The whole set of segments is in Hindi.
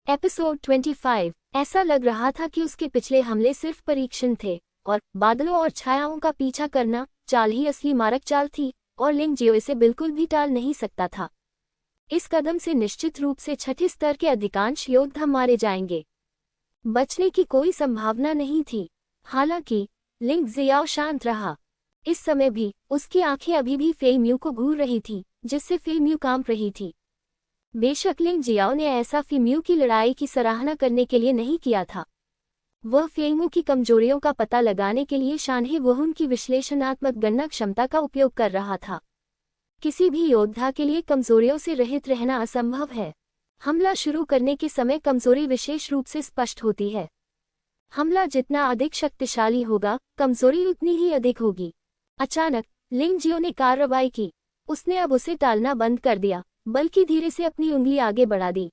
एपिसोड 25। ऐसा लग रहा था कि उसके पिछले हमले सिर्फ परीक्षण थे और बादलों और छायाओं का पीछा करना चाल ही असली मारक चाल थी और लिंग जियो इसे बिल्कुल भी टाल नहीं सकता था। इस कदम से निश्चित रूप से छठे स्तर के अधिकांश योद्धा मारे जाएंगे। बचने की कोई संभावना नहीं थी। हालांकि लिंग जियाओ शांत रहा। इस समय भी उसकी आंखें अभी भी फेई म्यू को घूर रही थी, जिससे फेई म्यू कांप रही थी। बेशक लिंग जियाओ ने ऐसा फेई म्यू की लड़ाई की सराहना करने के लिए नहीं किया था। वह फेई म्यू की कमजोरियों का पता लगाने के लिए शानहे वुहुन की विश्लेषणात्मक गणना क्षमता का उपयोग कर रहा था। किसी भी योद्धा के लिए कमजोरियों से रहित रहना असंभव है। हमला शुरू करने के समय कमजोरी विशेष रूप से स्पष्ट होती है। हमला जितना अधिक शक्तिशाली होगा, कमजोरी उतनी ही अधिक होगी। अचानक लिंग जियो ने कार्रवाई की। उसने अब उसे टालना बंद कर दिया, बल्कि धीरे से अपनी उंगली आगे बढ़ा दी।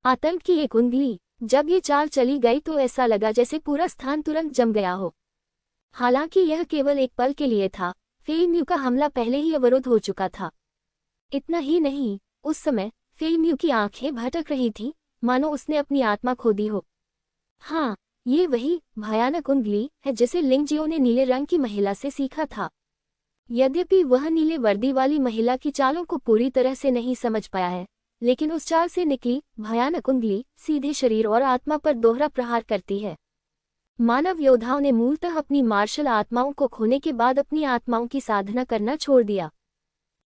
आतंक की एक उंगली। जब ये चाल चली गई तो ऐसा लगा जैसे पूरा स्थान तुरंत जम गया हो। हालांकि यह केवल एक पल के लिए था। फेई म्यू का हमला पहले ही अवरुद्ध हो चुका था। इतना ही नहीं, उस समय फेई म्यू की आंखें भटक रही थीं, मानो उसने अपनी आत्मा खो दी हो। हाँ, ये वही भयानक उंगली है जिसे लिंग जियो ने नीले रंग की महिला से सीखा था। यद्यपि वह नीले वर्दी वाली महिला की चालों को पूरी तरह से नहीं समझ पाया है, लेकिन उस चाल से निकली भयानक उंगली सीधे शरीर और आत्मा पर दोहरा प्रहार करती है। मानव योद्धाओं ने मूलतः अपनी मार्शल आत्माओं को खोने के बाद अपनी आत्माओं की साधना करना छोड़ दिया।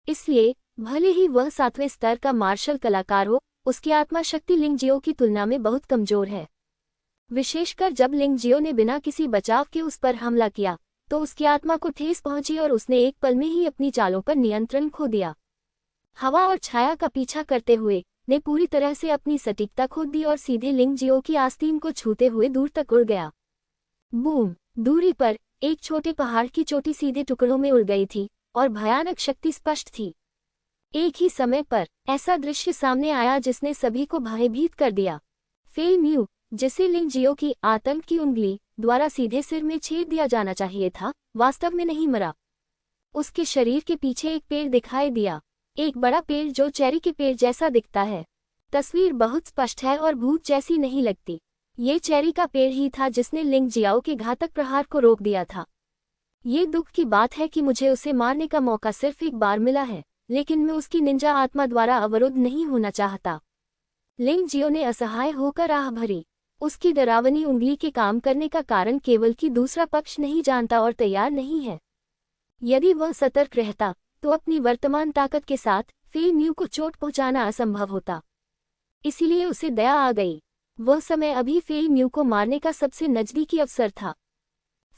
इसलिए भले ही वह 7वें स्तर का मार्शल कलाकार हो, उसकी आत्मा शक्ति लिंग जियो की तुलना में बहुत कमजोर है। विशेषकर जब लिंग जियो ने बिना किसी बचाव के उस पर हमला किया तो उसकी आत्मा को ठेस पहुंची और उसने एक पल में ही अपनी चालों पर नियंत्रण खो दिया। हवा और छाया का पीछा करते हुए ने पूरी तरह से अपनी सटीकता खो दी और सीधे लिंग जियो की आस्तीन को छूते हुए दूर तक उड़ गया। बूम! दूरी पर एक छोटे पहाड़ की चोटी सीधे टुकड़ों में उड़ गई थी और भयानक शक्ति स्पष्ट थी। एक ही समय पर ऐसा दृश्य सामने आया जिसने सभी को भयभीत कर दिया। फेई म्यू, जिसे लिंग जियो की आतंक की उंगली द्वारा सीधे सिर में छेद दिया जाना चाहिए था, वास्तव में नहीं मरा। उसके शरीर के पीछे एक पेड़ दिखाई दिया, एक बड़ा पेड़ जो चेरी के पेड़ जैसा दिखता है। तस्वीर बहुत स्पष्ट है और भूत जैसी नहीं लगती। ये चेरी का पेड़ ही था जिसने लिंग जियाओ के घातक प्रहार को रोक दिया था। ये दुख की बात है कि मुझे उसे मारने का मौका सिर्फ एक बार मिला है, लेकिन मैं उसकी निंजा आत्मा द्वारा अवरुद्ध नहीं होना चाहता। लिंग जियो ने असहाय होकर आह भरी। उसकी डरावनी उंगली के काम करने का कारण केवल कि दूसरा पक्ष नहीं जानता और तैयार नहीं है। यदि वह सतर्क रहता तो अपनी वर्तमान ताकत के साथ फेई म्यू को चोट पहुंचाना असंभव होता। इसीलिए उसे दया आ गई। वह समय अभी फेई म्यू को मारने का सबसे नजदीकी अवसर था।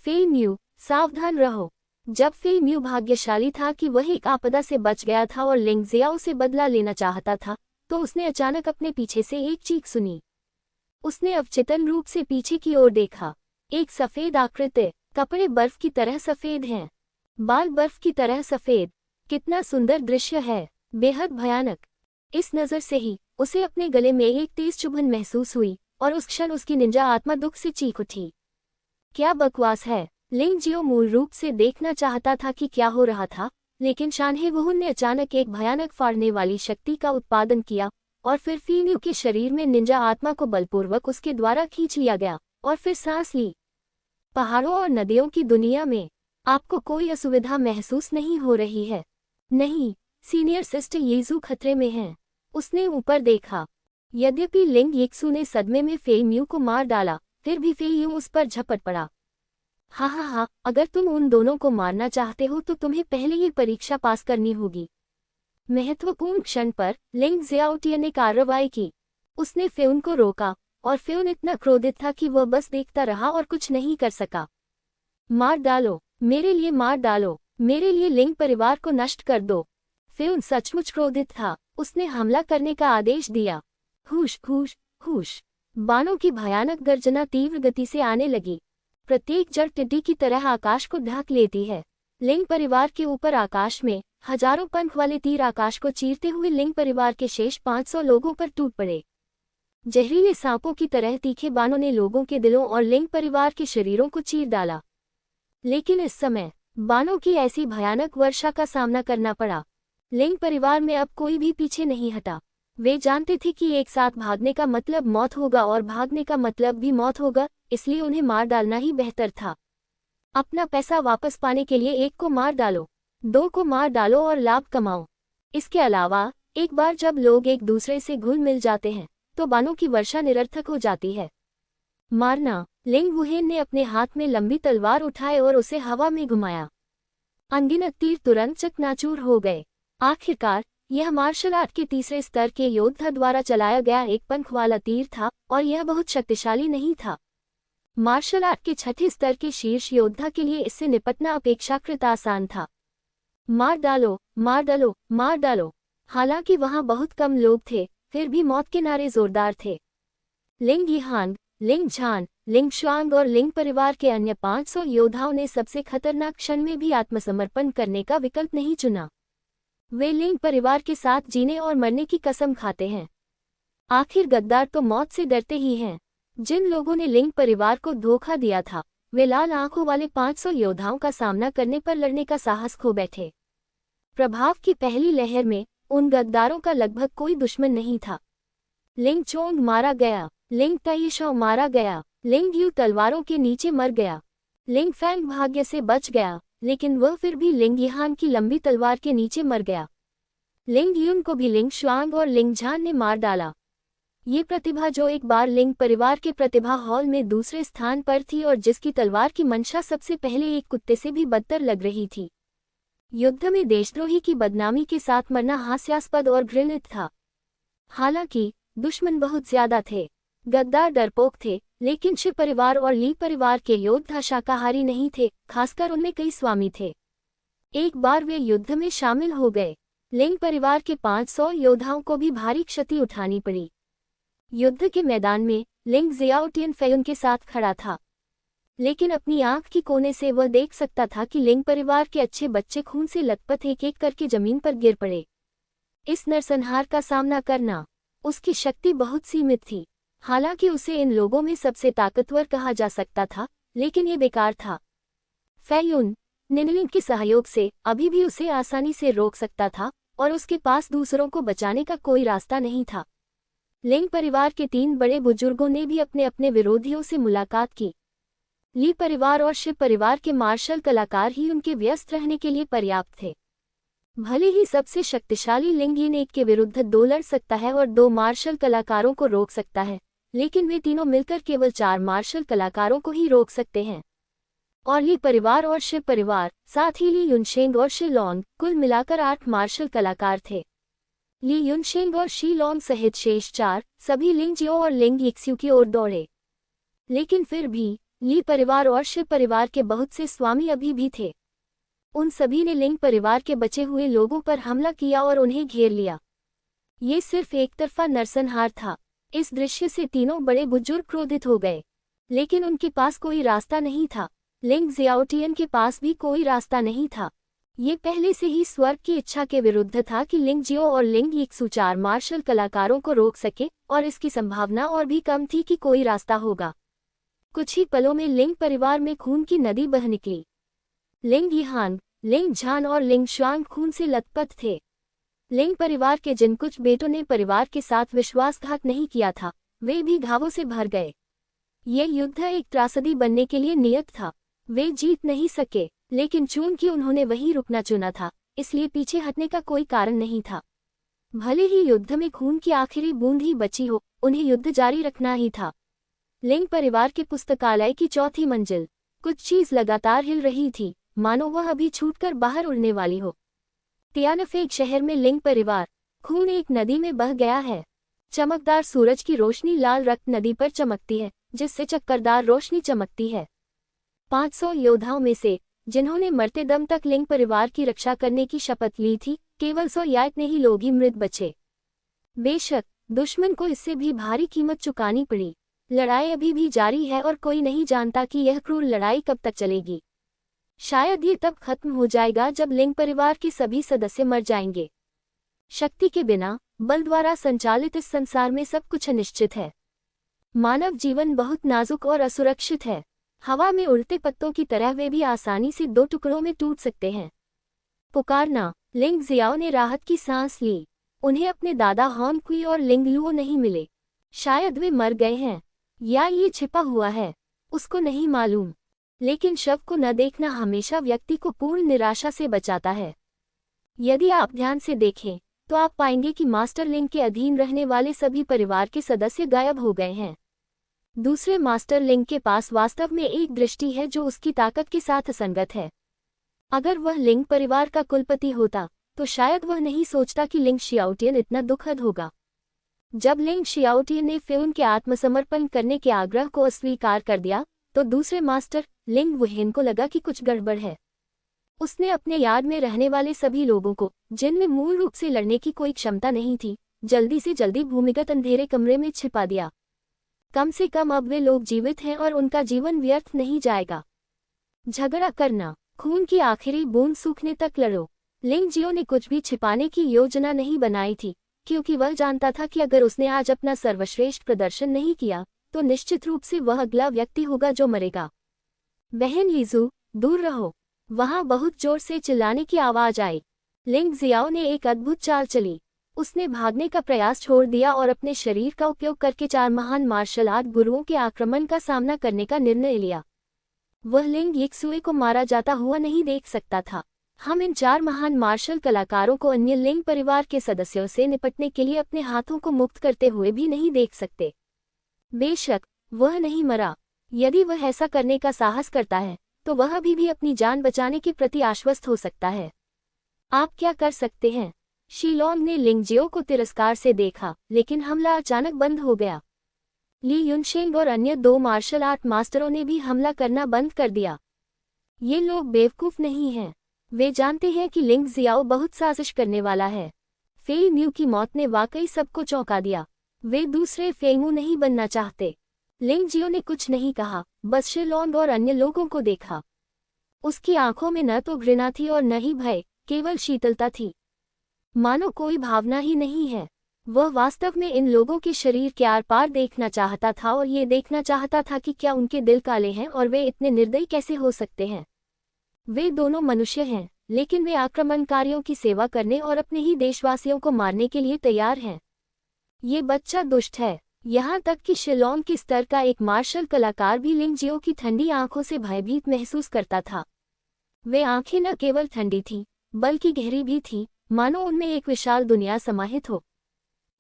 फेई म्यू, सावधान रहो। जब फेई म्यू भाग्यशाली था कि वह एक आपदा से बच गया था और लिंग जियाओ से बदला लेना चाहता था, तो उसने अचानक अपने पीछे से एक चीख सुनी। उसने अवचेतन रूप से पीछे की ओर देखा। एक सफेद आकृति। कपड़े बर्फ की तरह सफेद हैं, बाल बर्फ की तरह सफेद। कितना सुंदर दृश्य है, बेहद भयानक। इस नज़र से ही उसे अपने गले में एक तेज चुभन महसूस हुई और उस क्षण उसकी निंजा आत्मा दुख से चीख उठी। क्या बकवास है। लिंग जियो मूल रूप से देखना चाहता था कि क्या हो रहा था, लेकिन शानहे वुहुन ने अचानक एक भयानक फाड़ने वाली शक्ति का उत्पादन किया और फिर फेई म्यू के शरीर में निंजा आत्मा को बलपूर्वक उसके द्वारा खींच लिया गया और फिर सांस ली। पहाड़ों और नदियों की दुनिया में आपको कोई असुविधा महसूस नहीं हो रही है? नहीं, सीनियर सिस्टर येजू खतरे में हैं। उसने ऊपर देखा। यद्यपि लिंग यिक्सू ने सदमे में फेई म्यू को मार डाला, फिर भी फेई म्यू उस पर झपट पड़ा। हाँ, अगर तुम उन दोनों को मारना चाहते हो तो तुम्हें पहले ये परीक्षा पास करनी होगी। महत्वपूर्ण क्षण पर लिंग जियाओ ने कार्रवाई की। उसने फेउन को रोका और फेउन इतना क्रोधित था कि वह बस देखता रहा और कुछ नहीं कर सका। मार डालो, मेरे लिए मार डालो, मेरे लिए लिंग परिवार को नष्ट कर दो। फेउन सचमुच क्रोधित था। उसने हमला करने का आदेश दिया। हुश हुश हुश! बाणों की भयानक गर्जना तीव्र गति से आने लगी। प्रत्येक जड़ टिड्डी की तरह आकाश को ढक लेती है। लिंग परिवार के ऊपर आकाश में हजारों पंख वाले तीर आकाश को चीरते हुए लिंग परिवार के शेष 500 लोगों पर टूट पड़े। जहरीले सांपों की तरह तीखे बाणों ने लोगों के दिलों और लिंग परिवार के शरीरों को चीर डाला। लेकिन इस समय बाणों की ऐसी भयानक वर्षा का सामना करना पड़ा। लिंग परिवार में अब कोई भी पीछे नहीं हटा। वे जानते थे कि एक साथ भागने का मतलब मौत होगा और भागने का मतलब भी मौत होगा, इसलिए उन्हें मार डालना ही बेहतर था। अपना पैसा वापस पाने के लिए एक को मार डालो, दो को मार डालो और लाभ कमाओ। इसके अलावा एक बार जब लोग एक दूसरे से घुल मिल जाते हैं तो बाणों की वर्षा निरर्थक हो जाती है। मारना। लिंग वुहेन ने अपने हाथ में लंबी तलवार उठाए और उसे हवा में घुमाया। अनगिनत तीर तुरंत चकनाचूर हो गए। आखिरकार यह मार्शल आर्ट के तीसरे स्तर के योद्धा द्वारा चलाया गया एक पंख वाला तीर था और यह बहुत शक्तिशाली नहीं था। मार्शल आर्ट के छठे स्तर के शीर्ष योद्धा के लिए इससे निपटना अपेक्षाकृत आसान था। मार डालो, मार डालो, मार डालो। हालांकि वहां बहुत कम लोग थे, फिर भी मौत के नारे जोरदार थे। लिंग यिहान, लिंग झान, लिंग शुआंग और लिंग परिवार के अन्य 500 योद्धाओं ने सबसे खतरनाक क्षण में भी आत्मसमर्पण करने का विकल्प नहीं चुना। वे लिंग परिवार के साथ जीने और मरने की कसम खाते हैं। आखिर गद्दार तो मौत से डरते ही हैं। जिन लोगों ने लिंग परिवार को धोखा दिया था, वे लाल आंखों वाले 500 योद्धाओं का सामना करने पर लड़ने का साहस खो बैठे। प्रभाव की पहली लहर में उन गद्दारों का लगभग कोई दुश्मन नहीं था। लिंग चोंग मारा गया, लिंग ताइशो मारा गया, लिंग यू तलवारों के नीचे मर गया। लिंग फैंग भाग्य से बच गया, लेकिन वह फिर भी लिंग यिहान की लंबी तलवार के नीचे मर गया। लिंग यून को भी लिंग शुआंग और लिंग झान ने मार डाला। ये प्रतिभा जो एक बार लिंग परिवार के प्रतिभा हॉल में दूसरे स्थान पर थी और जिसकी तलवार की मंशा सबसे पहले एक कुत्ते से भी बदतर लग रही थी। युद्ध में देशद्रोही की बदनामी के साथ मरना हास्यास्पद और घृणित था। हालांकि दुश्मन बहुत ज्यादा थे। गद्दार डरपोक थे, लेकिन शिव परिवार और ली परिवार के योद्धा शाकाहारी नहीं थे, खासकर उनमें कई स्वामी थे। एक बार वे युद्ध में शामिल हो गए। लिंग परिवार के 500 योद्धाओं को भी भारी क्षति उठानी पड़ी। युद्ध के मैदान में लिंग जियाओटियन फेयुन के साथ खड़ा था, लेकिन अपनी आंख की कोने से वह देख सकता था कि लिंग परिवार के अच्छे बच्चे खून से लथपथ एक एक करके जमीन पर गिर पड़े। इस नरसंहार का सामना करना उसकी शक्ति बहुत सीमित थी। हालांकि उसे इन लोगों में सबसे ताकतवर कहा जा सकता था, लेकिन ये बेकार था। फेयुन निनलिंग के सहयोग से अभी भी उसे आसानी से रोक सकता था और उसके पास दूसरों को बचाने का कोई रास्ता नहीं था। लिंग परिवार के 3 बड़े बुजुर्गों ने भी अपने अपने विरोधियों से मुलाकात की। ली परिवार और शिव परिवार के मार्शल कलाकार ही उनके व्यस्त रहने के लिए पर्याप्त थे। भले ही सबसे शक्तिशाली लिंग यिन एक के विरुद्ध 2 लड़ सकता है और 2 मार्शल कलाकारों को रोक सकता है, लेकिन वे तीनों मिलकर केवल 4 मार्शल कलाकारों को ही रोक सकते हैं। और ली परिवार और शिव परिवार, साथ ही ली युनशेंग और शिलोंग, कुल मिलाकर 8 मार्शल कलाकार थे। ली युनशेंग और शिलोंग सहित शेष 4 सभी लिंग जियो और लिंग यिक्स्यू की ओर दौड़े। लेकिन फिर भी ली परिवार और शिव परिवार के बहुत से स्वामी अभी भी थे। उन सभी ने लिंग परिवार के बचे हुए लोगों पर हमला किया और उन्हें घेर लिया। ये सिर्फ एक तरफा नरसंहार था। इस दृश्य से तीनों बड़े बुजुर्ग क्रोधित हो गए, लेकिन उनके पास कोई रास्ता नहीं था। लिंग जियाओटियन के पास भी कोई रास्ता नहीं था। ये पहले से ही स्वर्ग की इच्छा के विरुद्ध था कि लिंग जियो और लिंग यिक्सू 4 मार्शल कलाकारों को रोक सके, और इसकी संभावना और भी कम थी कि कोई रास्ता होगा। कुछ ही पलों में लिंग परिवार में खून की नदी बह निकली। लिंग यिहान, लिंग झान और लिंग शुआंग खून से लथपथ थे। लिंग परिवार के जिन कुछ बेटों ने परिवार के साथ विश्वासघात नहीं किया था, वे भी घावों से भर गए। ये युद्ध एक त्रासदी बनने के लिए नियत था। वे जीत नहीं सके, लेकिन चूंकि उन्होंने वहीं रुकना चुना था, इसलिए पीछे हटने का कोई कारण नहीं था। भले ही युद्ध में खून की आखिरी बूंद ही बची हो, उन्हें युद्ध जारी रखना ही था। लिंग परिवार के पुस्तकालय की 4थी मंजिल, कुछ चीज लगातार हिल रही थी, मानो वह अभी छूटकर बाहर उड़ने वाली हो। तियानफेग शहर में लिंग परिवार, खून एक नदी में बह गया है। चमकदार सूरज की रोशनी लाल रक्त नदी पर चमकती है, जिससे चक्करदार रोशनी चमकती है। 500 योद्धाओं में से जिन्होंने मरते दम तक लिंग परिवार की रक्षा करने की शपथ ली थी, केवल 100 या इतने ही लोग ही मृत बचे। बेशक दुश्मन को इससे भी भारी कीमत चुकानी पड़ी। लड़ाई अभी भी जारी है और कोई नहीं जानता कि यह क्रूर लड़ाई कब तक चलेगी। शायद ये तब खत्म हो जाएगा जब लिंग परिवार के सभी सदस्य मर जाएंगे। शक्ति के बिना बल द्वारा संचालित इस संसार में सब कुछ अनिश्चित है। मानव जीवन बहुत नाजुक और असुरक्षित है। हवा में उड़ते पत्तों की तरह वे भी आसानी से 2 टुकड़ों में टूट सकते हैं। पुकारना। लिंग जियाओ ने राहत की सांस ली। उन्हें अपने दादा हॉन क्वी और लिंग लुओ नहीं मिले। शायद वे मर गए हैं या ये छिपा हुआ है, उसको नहीं मालूम। लेकिन शव को न देखना हमेशा व्यक्ति को पूर्ण निराशा से बचाता है। यदि आप ध्यान से देखें तो आप पाएंगे कि मास्टर लिंग के अधीन रहने वाले सभी परिवार के सदस्य गायब हो गए हैं। दूसरे मास्टर लिंग के पास वास्तव में एक दृष्टि है जो उसकी ताकत के साथ असंगत है। अगर वह लिंग परिवार का कुलपति होता तो शायद वह नहीं सोचता कि लिंग शियाओटियन इतना दुखद होगा। जब लिंग शियाओटियन ने फेउन के आत्मसमर्पण करने के आग्रह को अस्वीकार कर दिया तो दूसरे मास्टर लिंग वुहेन को लगा कि कुछ गड़बड़ है। उसने अपने याद में रहने वाले सभी लोगों को, जिनमें मूल रूप से लड़ने की कोई क्षमता नहीं थी, जल्दी से जल्दी भूमिगत अंधेरे कमरे में छिपा दिया। कम से कम अब वे लोग जीवित हैं और उनका जीवन व्यर्थ नहीं जाएगा। झगड़ा करना, खून की आखिरी बूंद सूखने तक लड़ो। लिंग जियो ने कुछ भी छिपाने की योजना नहीं बनाई थी, क्योंकि वह जानता था कि अगर उसने आज अपना सर्वश्रेष्ठ प्रदर्शन नहीं किया तो निश्चित रूप से वह अगला व्यक्ति होगा जो मरेगा। बहन लीजू, दूर रहो। वहां बहुत जोर से चिल्लाने की आवाज आई। लिंग जियाओ ने एक अद्भुत चाल चली। उसने भागने का प्रयास छोड़ दिया और अपने शरीर का उपयोग करके 4 महान मार्शल आर्ट गुरुओं के आक्रमण का सामना करने का निर्णय लिया। वह लिंग यिक्सुए को मारा जाता हुआ नहीं देख सकता था। हम इन 4 महान मार्शल कलाकारों को अन्य लिंग परिवार के सदस्यों से निपटने के लिए अपने हाथों को मुक्त करते हुए भी नहीं देख सकते। बेशक वह नहीं मरा। यदि वह ऐसा करने का साहस करता है तो वह अभी भी अपनी जान बचाने के प्रति आश्वस्त हो सकता है। आप क्या कर सकते हैं? शीलोंग ने लिंग जियो को तिरस्कार से देखा, लेकिन हमला अचानक बंद हो गया। ली युनशेंग और अन्य 2 मार्शल आर्ट मास्टरों ने भी हमला करना बंद कर दिया। ये लोग बेवकूफ नहीं हैं। वे जानते हैं कि लिंग जियाओ बहुत साजिश करने वाला है। फेई म्यू की मौत ने वाकई सबको चौंका दिया। वे दूसरे फेंगू नहीं बनना चाहते। लिंग जियो ने कुछ नहीं कहा, बस शीलोंग और अन्य लोगों को देखा। उसकी आंखों में न तो घृणा थी और न ही भय, केवल शीतलता थी। मानो कोई भावना ही नहीं है। वह वास्तव में इन लोगों के शरीर के आर पार देखना चाहता था और ये देखना चाहता था कि क्या उनके दिल काले हैं और वे इतने निर्दयी कैसे हो सकते हैं। वे दोनों मनुष्य हैं, लेकिन वे आक्रमणकारियों की सेवा करने और अपने ही देशवासियों को मारने के लिए तैयार हैं। ये बच्चा दुष्ट है। यहाँ तक कि शिलोंग के स्तर का एक मार्शल कलाकार भी लिंग जियो की ठंडी आंखों से भयभीत महसूस करता था। वे आंखें न केवल ठंडी थीं, बल्कि गहरी भी थीं, मानो उनमें एक विशाल दुनिया समाहित हो।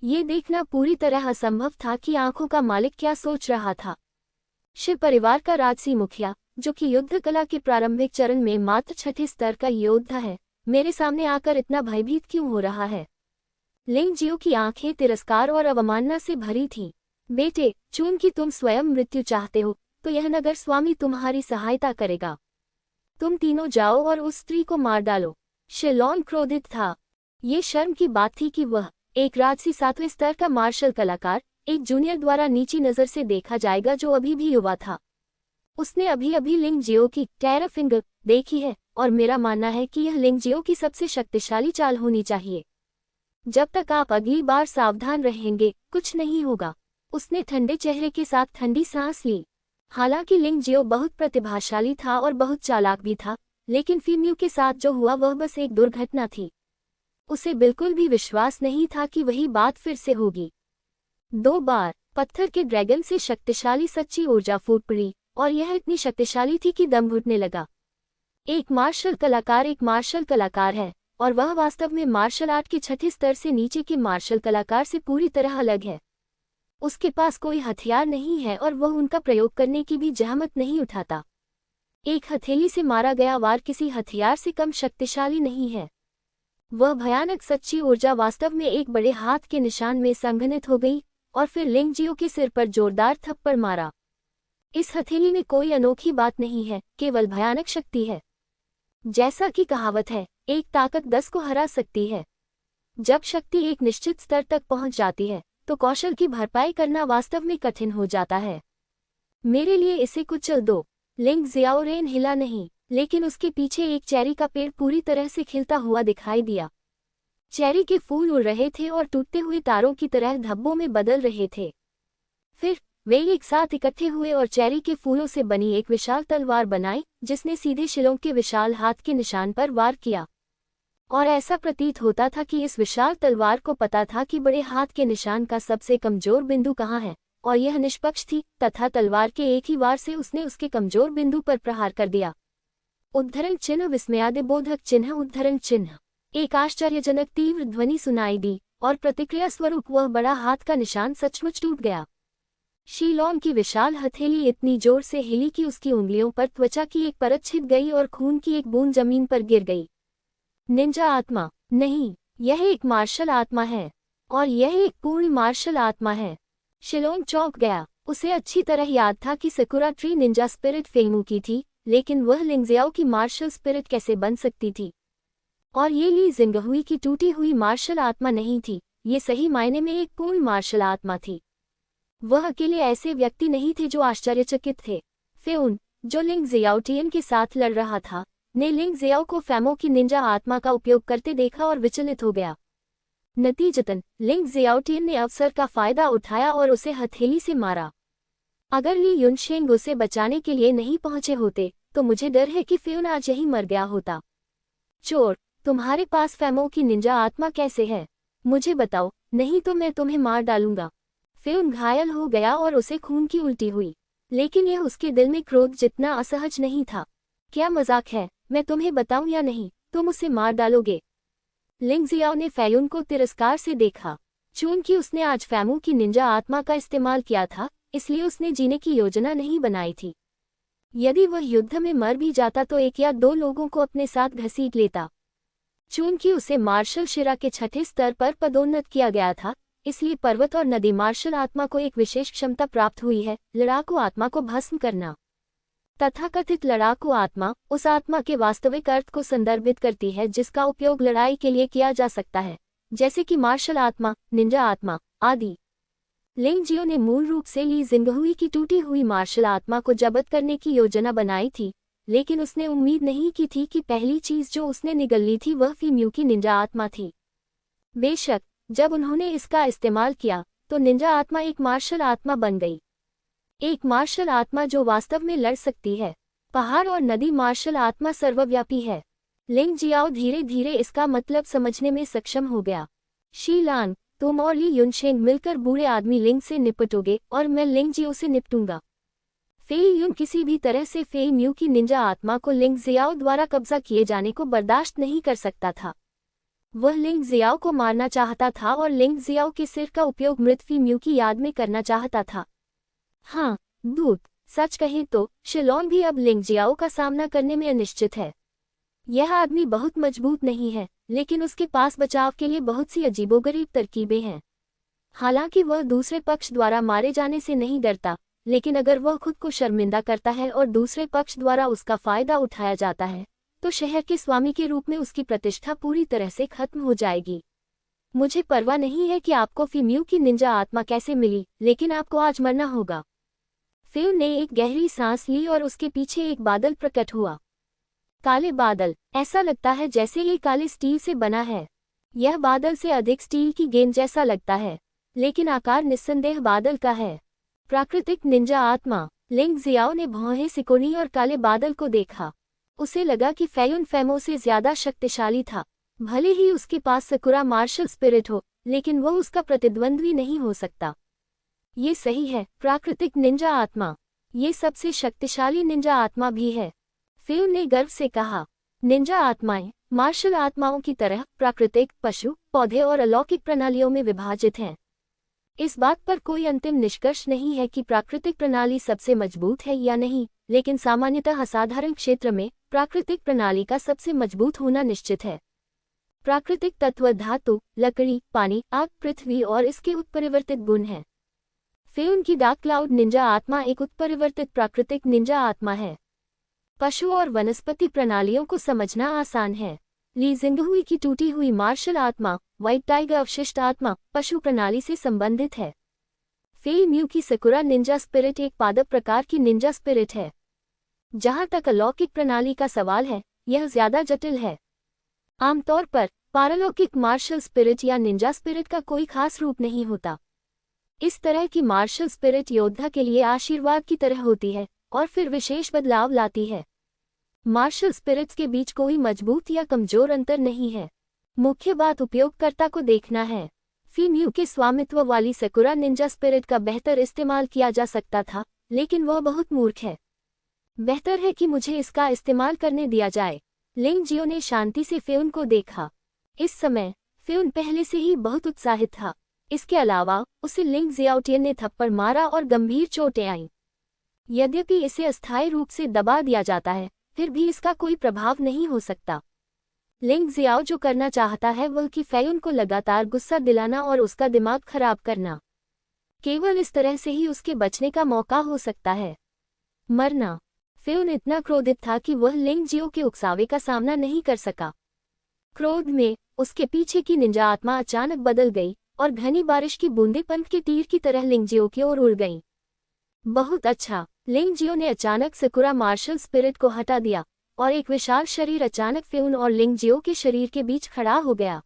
ये देखना पूरी तरह असंभव था कि आंखों का मालिक क्या सोच रहा था। शिव परिवार का राजसी मुखिया, जो कि युद्ध कला के प्रारंभिक चरण में मात्र 6ठे स्तर का योद्धा है, मेरे सामने आकर इतना भयभीत क्यों हो रहा है? लिंग जियो की आंखें तिरस्कार और अवमानना से भरी थीं। बेटे, चूंकि तुम स्वयं मृत्यु चाहते हो, तो यह नगर स्वामी तुम्हारी सहायता करेगा। तुम तीनों जाओ और उस स्त्री को मार डालो। शिलोंग क्रोधित था। ये शर्म की बात थी कि वह, एक राजसी 7वें स्तर का मार्शल कलाकार, एक जूनियर द्वारा नीची नज़र से देखा जाएगा जो अभी भी युवा था। उसने अभी अभी लिंग जियो की टेरर फिंगर देखी है और मेरा मानना है कि यह लिंग जियो की सबसे शक्तिशाली चाल होनी चाहिए। जब तक आप अगली बार सावधान रहेंगे, कुछ नहीं होगा। उसने ठंडे चेहरे के साथ ठंडी सांस ली। हालांकि लिंग जियो बहुत प्रतिभाशाली था और बहुत चालाक भी था, लेकिन फीम्यू के साथ जो हुआ वह बस एक दुर्घटना थी। उसे बिल्कुल भी विश्वास नहीं था कि वही बात फिर से होगी। 2 बार पत्थर के ड्रैगन से शक्तिशाली सच्ची ऊर्जा फूट पड़ी और यह इतनी शक्तिशाली थी कि दम घुटने लगा। एक मार्शल कलाकार है और वह वास्तव में मार्शल आर्ट के 6ठे स्तर से नीचे के मार्शल कलाकार से पूरी तरह अलग है। उसके पास कोई हथियार नहीं है और वह उनका प्रयोग करने की भी जहमत नहीं उठाता। एक हथेली से मारा गया वार किसी हथियार से कम शक्तिशाली नहीं है। वह भयानक सच्ची ऊर्जा वास्तव में एक बड़े हाथ के निशान में संघनित हो गई और फिर लिंग जियो के सिर पर जोरदार थप्पड़ मारा। इस हथेली में कोई अनोखी बात नहीं है, केवल भयानक शक्ति है। जैसा कि कहावत है, एक ताकत 10 को हरा सकती है। जब शक्ति एक निश्चित स्तर तक पहुंच जाती है तो कौशल की भरपाई करना वास्तव में कठिन हो जाता है। मेरे लिए इसे कुचल दो। लिंग जियाओरेन हिला नहीं, लेकिन उसके पीछे एक चेरी का पेड़ पूरी तरह से खिलता हुआ दिखाई दिया। चेरी के फूल उड़ रहे थे और टूटते हुए तारों की तरह धब्बों में बदल रहे थे। फिर वे एक साथ इकट्ठे हुए और चेरी के फूलों से बनी एक विशाल तलवार बनाई, जिसने सीधे शिलोंग के विशाल हाथ के निशान पर वार किया। और ऐसा प्रतीत होता था कि इस विशाल तलवार को पता था कि बड़े हाथ के निशान का सबसे कमजोर बिंदु कहाँ है, और यह निष्पक्ष थी तथा तलवार के एक ही वार से उसने उसके कमजोर बिंदु पर प्रहार कर दिया। उद्धरण चिन्ह, विस्मयादिबोधक चिन्ह, उद्धरण चिन्ह। एक आश्चर्यजनक तीव्र ध्वनि सुनाई दी और प्रतिक्रिया स्वरूप वह बड़ा हाथ का निशान सचमुच टूट गया। शीलोन की विशाल हथेली इतनी जोर से हिली कि उसकी उंगलियों पर त्वचा की एक परत छिद गई और खून की एक बूंद जमीन पर गिर गई। निंजा आत्मा? नहीं, यह एक मार्शल आत्मा है, और यह एक पूर्ण मार्शल आत्मा है। शिलोंग चौंक गया। उसे अच्छी तरह याद था कि सकुरा ट्री निंजा स्पिरिट फेंगमू की थी, लेकिन वह लिंगजियाओ की मार्शल स्पिरिट कैसे बन सकती थी? और ये ली जिंगहुई की टूटी हुई मार्शल आत्मा नहीं थी, ये सही मायने में एक पूर्ण मार्शल आत्मा थी। वह अकेले ऐसे व्यक्ति नहीं थे जो आश्चर्यचकित थे। फेउन, जो लिंग जियाओटियन के साथ लड़ रहा था, ने लिंग जियाओ को फेमो की निंजा आत्मा का उपयोग करते देखा और विचलित हो गया। नतीजतन लिंग जियाओटियन ने अवसर का फायदा उठाया और उसे हथेली से मारा। अगर ली युनशेंग उसे बचाने के लिए नहीं पहुंचे होते तो मुझे डर है कि फेउन आज यही मर गया होता। चोर, तुम्हारे पास फेमो की निंजा आत्मा कैसे है? मुझे बताओ, नहीं तो मैं तुम्हें मार डालूंगा। फेउन घायल हो गया और उसे खून की उल्टी हुई, लेकिन यह उसके दिल में क्रोध जितना असहज नहीं था। क्या मजाक है? मैं तुम्हें बताऊं या नहीं, तुम उसे मार डालोगे। लिंग जियाओ ने फेयुन को तिरस्कार से देखा। चूंकि उसने आज फेमू की निंजा आत्मा का इस्तेमाल किया था, इसलिए उसने जीने की योजना नहीं बनाई थी। यदि वह युद्ध में मर भी जाता तो एक या दो लोगों को अपने साथ घसीट लेता। चूंकि उसे मार्शल शिरा के छठे स्तर पर पदोन्नत किया गया था, इसलिए पर्वत और नदी मार्शल आत्मा को एक विशेष क्षमता प्राप्त हुई है, लड़ाकू आत्मा को भस्म करना। तथाकथित लड़ाकू आत्मा उस आत्मा के वास्तविक अर्थ को संदर्भित करती है जिसका उपयोग लड़ाई के लिए किया जा सकता है, जैसे कि मार्शल आत्मा, निंजा आत्मा आदि। लिंग जियो ने मूल रूप से ली जिंगहुई की टूटी हुई मार्शल आत्मा को जब्त करने की योजना बनाई थी, लेकिन उसने उम्मीद नहीं की थी कि पहली चीज जो उसने निगल ली थी वह फीम्यू की निंजा आत्मा थी। बेशक, जब उन्होंने इसका इस्तेमाल किया तो निंजा आत्मा एक मार्शल आत्मा बन गई, एक मार्शल आत्मा जो वास्तव में लड़ सकती है। पहाड़ और नदी मार्शल आत्मा सर्वव्यापी है। लिंग जियाओ धीरे धीरे इसका मतलब समझने में सक्षम हो गया। शीलान, तुम और ली युनशेंग मिलकर बूढ़े आदमी लिंग से निपटोगे और मैं लिंग जियो से निपटूंगा। फेई युन किसी भी तरह से फेई म्यू की निंजा आत्मा को लिंग जियाओ द्वारा कब्जा किए जाने को बर्दाश्त नहीं कर सकता था। वह लिंग जियाओ को मारना चाहता था और लिंग जियाओ के सिर का उपयोग मृत फी म्यू की याद में करना चाहता था। हाँ, दूत, सच कहें तो शिलोन भी अब लिंग जियाओ का सामना करने में अनिश्चित है। यह आदमी बहुत मजबूत नहीं है, लेकिन उसके पास बचाव के लिए बहुत सी अजीबोगरीब तरकीबें हैं। हालांकि वह दूसरे पक्ष द्वारा मारे जाने से नहीं डरता, लेकिन अगर वह खुद को शर्मिंदा करता है और दूसरे पक्ष द्वारा उसका फायदा उठाया जाता है, तो शहर के स्वामी के रूप में उसकी प्रतिष्ठा पूरी तरह से खत्म हो जाएगी। मुझे परवाह नहीं है कि आपको फीम्यू की निंजा आत्मा कैसे मिली, लेकिन आपको आज मरना होगा। फेउ ने एक गहरी सांस ली और उसके पीछे एक बादल प्रकट हुआ। काले बादल, ऐसा लगता है जैसे ये काले स्टील से बना है। यह बादल से अधिक स्टील की गेंद जैसा लगता है, लेकिन आकार निस्संदेह बादल का है। प्राकृतिक निंजा आत्मा। लिंग जियाओ ने भौहें सिकोड़ी और काले बादल को देखा। उसे लगा कि फेयुन फेमो से ज्यादा शक्तिशाली था। भले ही उसके पास सकुरा मार्शल स्पिरिट हो, लेकिन वह उसका प्रतिद्वंद्वी नहीं हो सकता। ये सही है, प्राकृतिक निंजा आत्मा। ये सबसे शक्तिशाली निंजा आत्मा भी है, फेयुन ने गर्व से कहा। निंजा आत्माएं मार्शल आत्माओं की तरह प्राकृतिक, पशु, पौधे और अलौकिक प्रणालियों में विभाजित हैं। इस बात पर कोई अंतिम निष्कर्ष नहीं है कि प्राकृतिक प्रणाली सबसे मजबूत है या नहीं, लेकिन सामान्यतः असाधारण क्षेत्र में प्राकृतिक प्रणाली का सबसे मजबूत होना निश्चित है। प्राकृतिक तत्व धातु, लकड़ी, पानी, आग, पृथ्वी और इसके उत्परिवर्तित गुण हैं। फेयुन की डार्क क्लाउड निंजा आत्मा एक उत्परिवर्तित प्राकृतिक निंजा आत्मा है। पशु और वनस्पति प्रणालियों को समझना आसान है। ली जिंगहुई की टूटी हुई मार्शल आत्मा, व्हाइट टाइगर अवशिष्ट आत्मा, पशु प्रणाली से संबंधित है। फेई म्यू की सकुरा निंजा स्पिरिट एक पादप प्रकार की निंजा स्पिरिट है। जहां तक अलौकिक प्रणाली का सवाल है, यह ज्यादा जटिल है। आमतौर पर पारलौकिक मार्शल स्पिरिट या निंजा स्पिरिट का कोई खास रूप नहीं होता। इस तरह की मार्शल स्पिरिट योद्धा के लिए आशीर्वाद की तरह होती है और फिर विशेष बदलाव लाती है। मार्शल स्पिरिट्स के बीच कोई मजबूत या कमजोर अंतर नहीं है। मुख्य बात उपयोगकर्ता को देखना है। फीम्यू के स्वामित्व वाली सेकुरा निंजा स्पिरिट का बेहतर इस्तेमाल किया जा सकता था, लेकिन वह बहुत मूर्ख है। बेहतर है कि मुझे इसका इस्तेमाल करने दिया जाए। लिंग जियो ने शांति से फेउन को देखा। इस समय फेउन पहले से ही बहुत उत्साहित था। इसके अलावा उसे लिंग जियाओटियन ने थप्पड़ मारा और गंभीर चोटें आईं। यद्यपि इसे अस्थायी रूप से दबा दिया जाता है, फिर भी इसका कोई प्रभाव नहीं हो सकता। लिंग जियाओ जो करना चाहता है वह कि फेउन को लगातार गुस्सा दिलाना और उसका दिमाग खराब करना। केवल इस तरह से ही उसके बचने का मौका हो सकता है। मरना। फेउन इतना क्रोधित था कि वह लिंग जियो के उकसावे का सामना नहीं कर सका। क्रोध में उसके पीछे की निंजा आत्मा अचानक बदल गई और घनी बारिश की बूंदें पंख के तीर की तरह लिंग जियो की ओर उड़ गईं। बहुत अच्छा। लिंग जियो ने अचानक सेकुरा मार्शल स्पिरिट को हटा दिया और एक विशाल शरीर अचानक फेउन और लिंग जियो के शरीर के बीच खड़ा हो गया।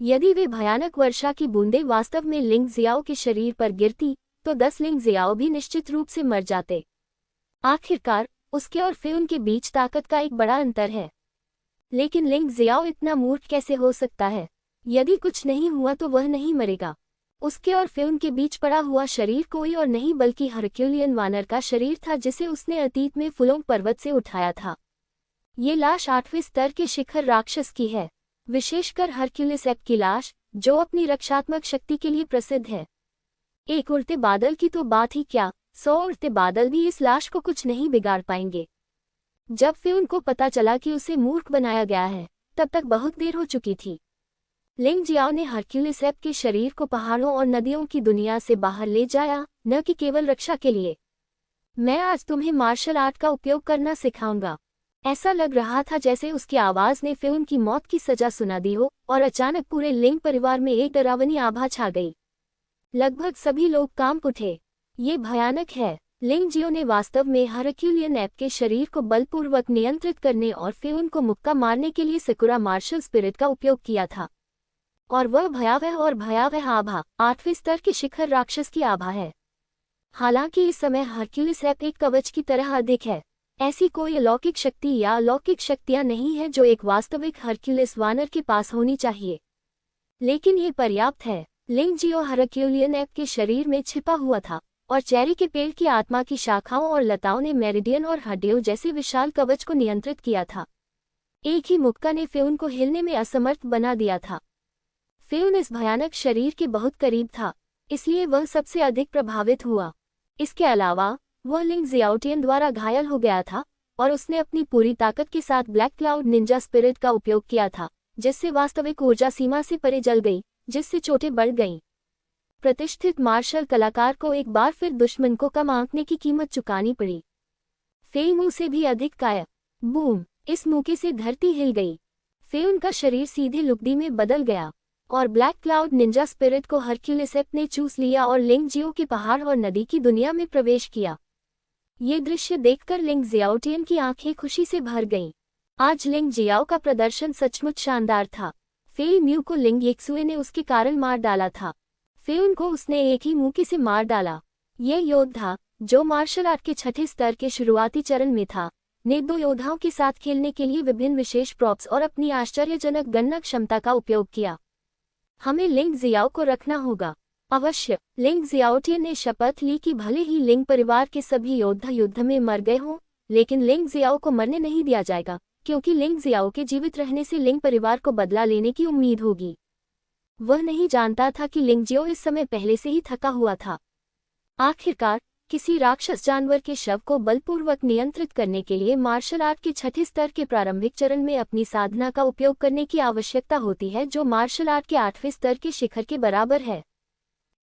यदि वे भयानक वर्षा की बूंदें वास्तव में लिंग जियाओ के शरीर पर गिरती तो 10 लिंग जियाओ भी निश्चित रूप से मर जाते। आखिरकार उसके और फेउन के बीच ताकत का एक बड़ा अंतर है। लेकिन लिंग जियाओ इतना मूर्ख कैसे हो सकता है? यदि कुछ नहीं हुआ तो वह नहीं मरेगा। उसके और फेउन के बीच पड़ा हुआ शरीर कोई और नहीं बल्कि हरक्यूलियन वानर का शरीर था जिसे उसने अतीत में फुलोंग पर्वत से उठाया था। ये लाश 8वें स्तर के शिखर राक्षस की है, विशेषकर हरक्यूलिस एप की लाश, जो अपनी रक्षात्मक शक्ति के लिए प्रसिद्ध है। एक उड़ते बादल की तो बात ही क्या, 100 उड़ते बादल भी इस लाश को कुछ नहीं बिगाड़ पाएंगे। जब फेउन को पता चला कि उसे मूर्ख बनाया गया है, तब तक बहुत देर हो चुकी थी। लिंग जियाओ ने हरक्यूलिस एप के शरीर को पहाड़ों और नदियों की दुनिया से बाहर ले जाया, न कि केवल रक्षा के लिए। मैं आज तुम्हें मार्शल आर्ट का उपयोग करना सिखाऊंगा। ऐसा लग रहा था जैसे उसकी आवाज ने फेउन की मौत की सजा सुना दी हो और अचानक पूरे लिंग परिवार में एक डरावनी आभा छा गई। लगभग सभी लोग कांप उठे। ये भयानक है। लिंग जियो ने वास्तव में हरक्यूलियन एप के शरीर को बलपूर्वक नियंत्रित करने और फेउन को मुक्का मारने के लिए सेकुरा मार्शल स्पिरिट का उपयोग किया था। और वह भयावह आभा 8वें स्तर के शिखर राक्षस की आभा है। हालांकि इस समय हरक्यूलिस एप एक कवच की तरह अधिक है। ऐसी कोई अलौकिक शक्ति या अलौकिक शक्तियां नहीं है जो एक वास्तविक हरक्यूलिस वानर के पास होनी चाहिए, लेकिन ये पर्याप्त है। लिंग जियो हरक्यूलियन एप के शरीर में छिपा हुआ था और चेरी के पेड़ की आत्मा की शाखाओं और लताओं ने मेरिडियन और हड्डियों जैसे विशाल कवच को नियंत्रित किया था। एक ही मुक्का ने फेउन को हिलने में असमर्थ बना दिया था। फेउन इस भयानक शरीर के बहुत करीब था, इसलिए वह सबसे अधिक प्रभावित हुआ। इसके अलावा वह लिंग जियाओटियन द्वारा घायल हो गया था और उसने अपनी पूरी ताकत के साथ ब्लैक क्लाउड निंजा स्पिरिट का उपयोग किया था, जिससे वास्तविक ऊर्जा सीमा से परे जल गई, जिससे चोटें बढ़ गईं। प्रतिष्ठित मार्शल कलाकार को एक बार फिर दुश्मन को कम आंकने की कीमत चुकानी पड़ी। फेउन से भी अधिक काया। बूम! इस मौके से धरती हिल गई। फेउन का शरीर सीधे लुगदी में बदल गया और ब्लैक क्लाउड निंजा स्पिरिट को हरक्यूलिस एप ने चूस लिया और लिंग जियो के पहाड़ और नदी की दुनिया में प्रवेश किया। ये दृश्य देखकर लिंग जियाओटियन की आंखें खुशी से भर गईं। आज लिंग जियाओ का प्रदर्शन सचमुच शानदार था। फेई म्यू को लिंग येक्सुए ने उसके कारण मार डाला था। फेउन को उसने एक ही मुक्के से मार डाला। ये योद्धा, जो मार्शल आर्ट के 6ठे स्तर के शुरुआती चरण में था, ने 2 योद्धाओं के साथ खेलने के लिए विभिन्न विशेष प्रॉप्स और अपनी आश्चर्यजनक गणना क्षमता का उपयोग किया। हमें लिंग जियाओ को रखना होगा। अवश्य। लिंग जियाओटियन ने शपथ ली कि भले ही लिंग परिवार के सभी योद्धा युद्ध में मर गए हों, लेकिन लिंग जियाओ को मरने नहीं दिया जाएगा, क्योंकि लिंग जियाओ के जीवित रहने से लिंग परिवार को बदला लेने की उम्मीद होगी। वह नहीं जानता था कि लिंग जियो इस समय पहले से ही थका हुआ था। आखिरकार किसी राक्षस जानवर के शव को बलपूर्वक नियंत्रित करने के लिए मार्शल आर्ट के 6ठे स्तर के प्रारंभिक चरण में अपनी साधना का उपयोग करने की आवश्यकता होती है, जो मार्शल आर्ट के 8वें स्तर के शिखर के बराबर है।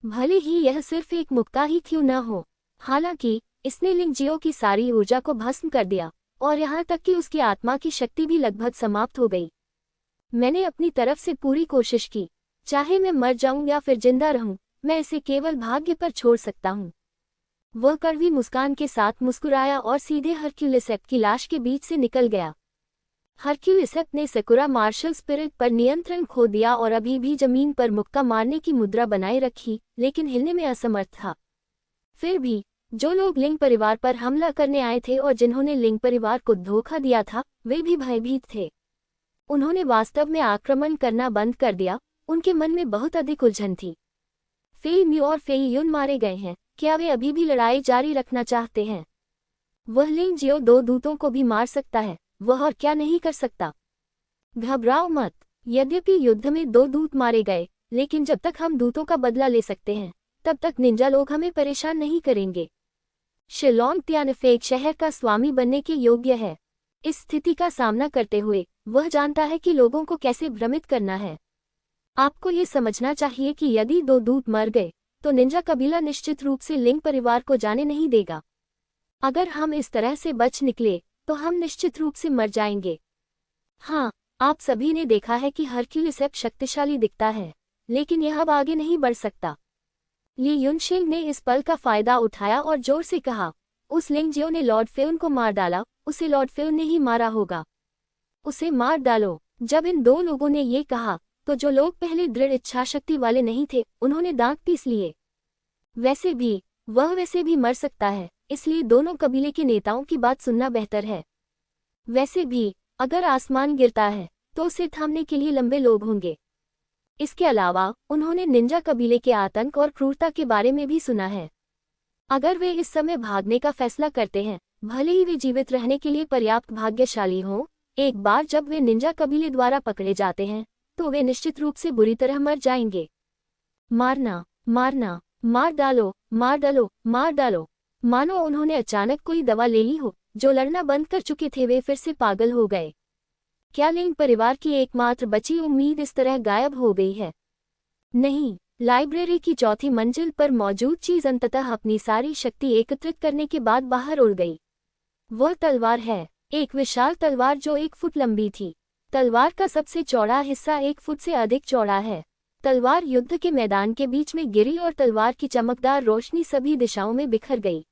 भले ही यह सिर्फ एक मुक्का ही क्यों न हो। हालांकि इसने लिंग जियो की सारी ऊर्जा को भस्म कर दिया और यहाँ तक कि उसकी आत्मा की शक्ति भी लगभग समाप्त हो गई। मैंने अपनी तरफ से पूरी कोशिश की। चाहे मैं मर जाऊं या फिर जिंदा रहूं, मैं इसे केवल भाग्य पर छोड़ सकता हूं। वह कड़वी मुस्कान के साथ मुस्कुराया और सीधे हरक्यूलिस एप की लाश के बीच से निकल गया। हरक्यूलिस एप ने सेकुरा मार्शल स्पिरिट पर नियंत्रण खो दिया और अभी भी जमीन पर मुक्का मारने की मुद्रा बनाए रखी, लेकिन हिलने में असमर्थ था। फिर भी जो लोग लिंग परिवार पर हमला करने आए थे और जिन्होंने लिंग परिवार को धोखा दिया था, वे भी भयभीत थे। उन्होंने वास्तव में आक्रमण करना बंद कर दिया, उनके मन में बहुत अधिक उलझन थी। फेई म्यू और फेई युन मारे गए हैं, क्या वे अभी भी लड़ाई जारी रखना चाहते हैं? वह लिंग जियो 2 दूतों को भी मार सकता है, वह और क्या नहीं कर सकता। घबराओ मत, यद्यपि युद्ध में 2 दूत मारे गए, लेकिन जब तक हम दूतों का बदला ले सकते हैं तब तक निंजा लोग हमें परेशान नहीं करेंगे। शिलोंग तियानफेक शहर का स्वामी बनने के योग्य है। इस स्थिति का सामना करते हुए वह जानता है कि लोगों को कैसे भ्रमित करना है। आपको ये समझना चाहिए कि यदि 2 दूत मर गए तो निंजा कबीला निश्चित रूप से लिंग परिवार को जाने नहीं देगा। अगर हम इस तरह से बच निकले तो हम निश्चित रूप से मर जाएंगे। हाँ, आप सभी ने देखा है कि हरक्यूलिस अब शक्तिशाली दिखता है, लेकिन यह अब आगे नहीं बढ़ सकता। ली युनशेंग ने इस पल का फायदा उठाया और जोर से कहा, उस लिंगजियो ने लॉर्ड फेउन को मार डाला, उसे लॉर्ड फेउन ने ही मारा होगा। उसे मार डालो। जब इन 2 लोगों ने ये कहा तो जो लोग पहले दृढ़ इच्छाशक्ति वाले नहीं थे उन्होंने दांत पीस लिए। वैसे भी मर सकता है, इसलिए दोनों कबीले के नेताओं की बात सुनना बेहतर है। वैसे भी अगर आसमान गिरता है तो उसे थामने के लिए लंबे लोग होंगे। इसके अलावा उन्होंने निंजा कबीले के आतंक और क्रूरता के बारे में भी सुना है। अगर वे इस समय भागने का फैसला करते हैं, भले ही वे जीवित रहने के लिए पर्याप्त भाग्यशाली हों, एक बार जब वे निंजा कबीले द्वारा पकड़े जाते हैं तो वे निश्चित रूप से बुरी तरह मर जाएंगे। मारना, मारना, मार डालो, मार डालो, मार डालो। मानो उन्होंने अचानक कोई दवा ले ली हो। जो लड़ना बंद कर चुके थे वे फिर से पागल हो गए। क्या लिंग परिवार की एकमात्र बची उम्मीद इस तरह गायब हो गई है? नहीं, लाइब्रेरी की 4थी मंजिल पर मौजूद चीज अंततः अपनी सारी शक्ति एकत्रित करने के बाद बाहर उड़ गई। वह तलवार है, एक विशाल तलवार जो 1 फुट लंबी थी। तलवार का सबसे चौड़ा हिस्सा 1 फुट से अधिक चौड़ा है। तलवार युद्ध के मैदान के बीच में गिरी और तलवार की चमकदार रोशनी सभी दिशाओं में बिखर गई।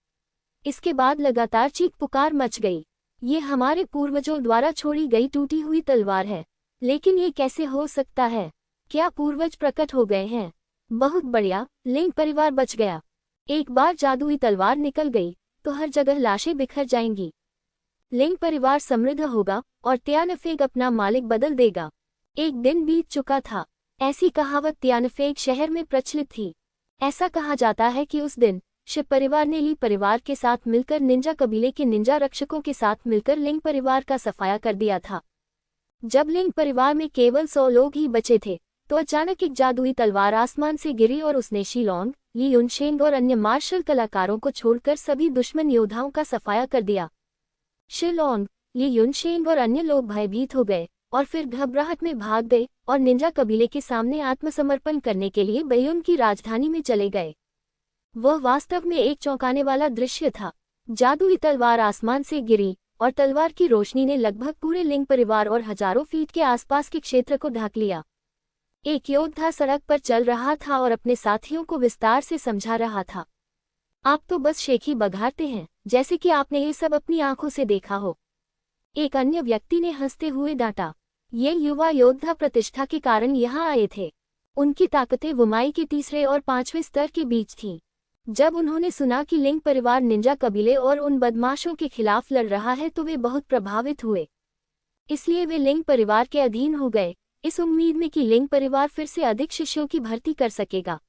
इसके बाद लगातार चीख पुकार मच गई। ये हमारे पूर्वजों द्वारा छोड़ी गई टूटी हुई तलवार है। लेकिन ये कैसे हो सकता है? क्या पूर्वज प्रकट हो गए हैं? बहुत बढ़िया, लिंग परिवार बच गया। एक बार जादुई तलवार निकल गई तो हर जगह लाशें बिखर जाएंगी। लिंग परिवार समृद्ध होगा और तियानफेग अपना मालिक बदल देगा। एक दिन बीत चुका था। ऐसी कहावत तियानफेग शहर में प्रचलित थी। ऐसा कहा जाता है कि उस दिन शिव परिवार ने ली परिवार के साथ मिलकर निंजा कबीले के निंजा रक्षकों के साथ मिलकर लिंग परिवार का सफाया कर दिया था। जब लिंग परिवार में केवल 100 लोग ही बचे थे तो अचानक एक जादुई तलवार आसमान से गिरी और उसने शिलोंग, ली युनशेंग और अन्य मार्शल कलाकारों को छोड़कर सभी दुश्मन योद्धाओं का सफाया कर दिया। शिलोंग, ली युनशेंग और अन्य लोग भयभीत हो गए और फिर घबराहट में भाग गए और निंजा कबीले के सामने आत्मसमर्पण करने के लिए बैयुन की राजधानी में चले गए। वह वास्तव में एक चौंकाने वाला दृश्य था। जादुई तलवार आसमान से गिरी और तलवार की रोशनी ने लगभग पूरे लिंग परिवार और हजारों फीट के आसपास के क्षेत्र को ढक लिया। एक योद्धा सड़क पर चल रहा था और अपने साथियों को विस्तार से समझा रहा था। आप तो बस शेखी बघारते हैं, जैसे कि आपने ये सब अपनी आंखों से देखा हो। एक अन्य व्यक्ति ने हंसते हुए डांटा। ये युवा योद्धा प्रतिष्ठा के कारण यहाँ आए थे। उनकी ताकतें वुमाई के 3रे और 5वें स्तर के बीच थीं। जब उन्होंने सुना कि लिंग परिवार निंजा कबीले और उन बदमाशों के खिलाफ लड़ रहा है तो वे बहुत प्रभावित हुए। इसलिए वे लिंग परिवार के अधीन हो गए, इस उम्मीद में कि लिंग परिवार फिर से अधिक शिष्यों की भर्ती कर सकेगा।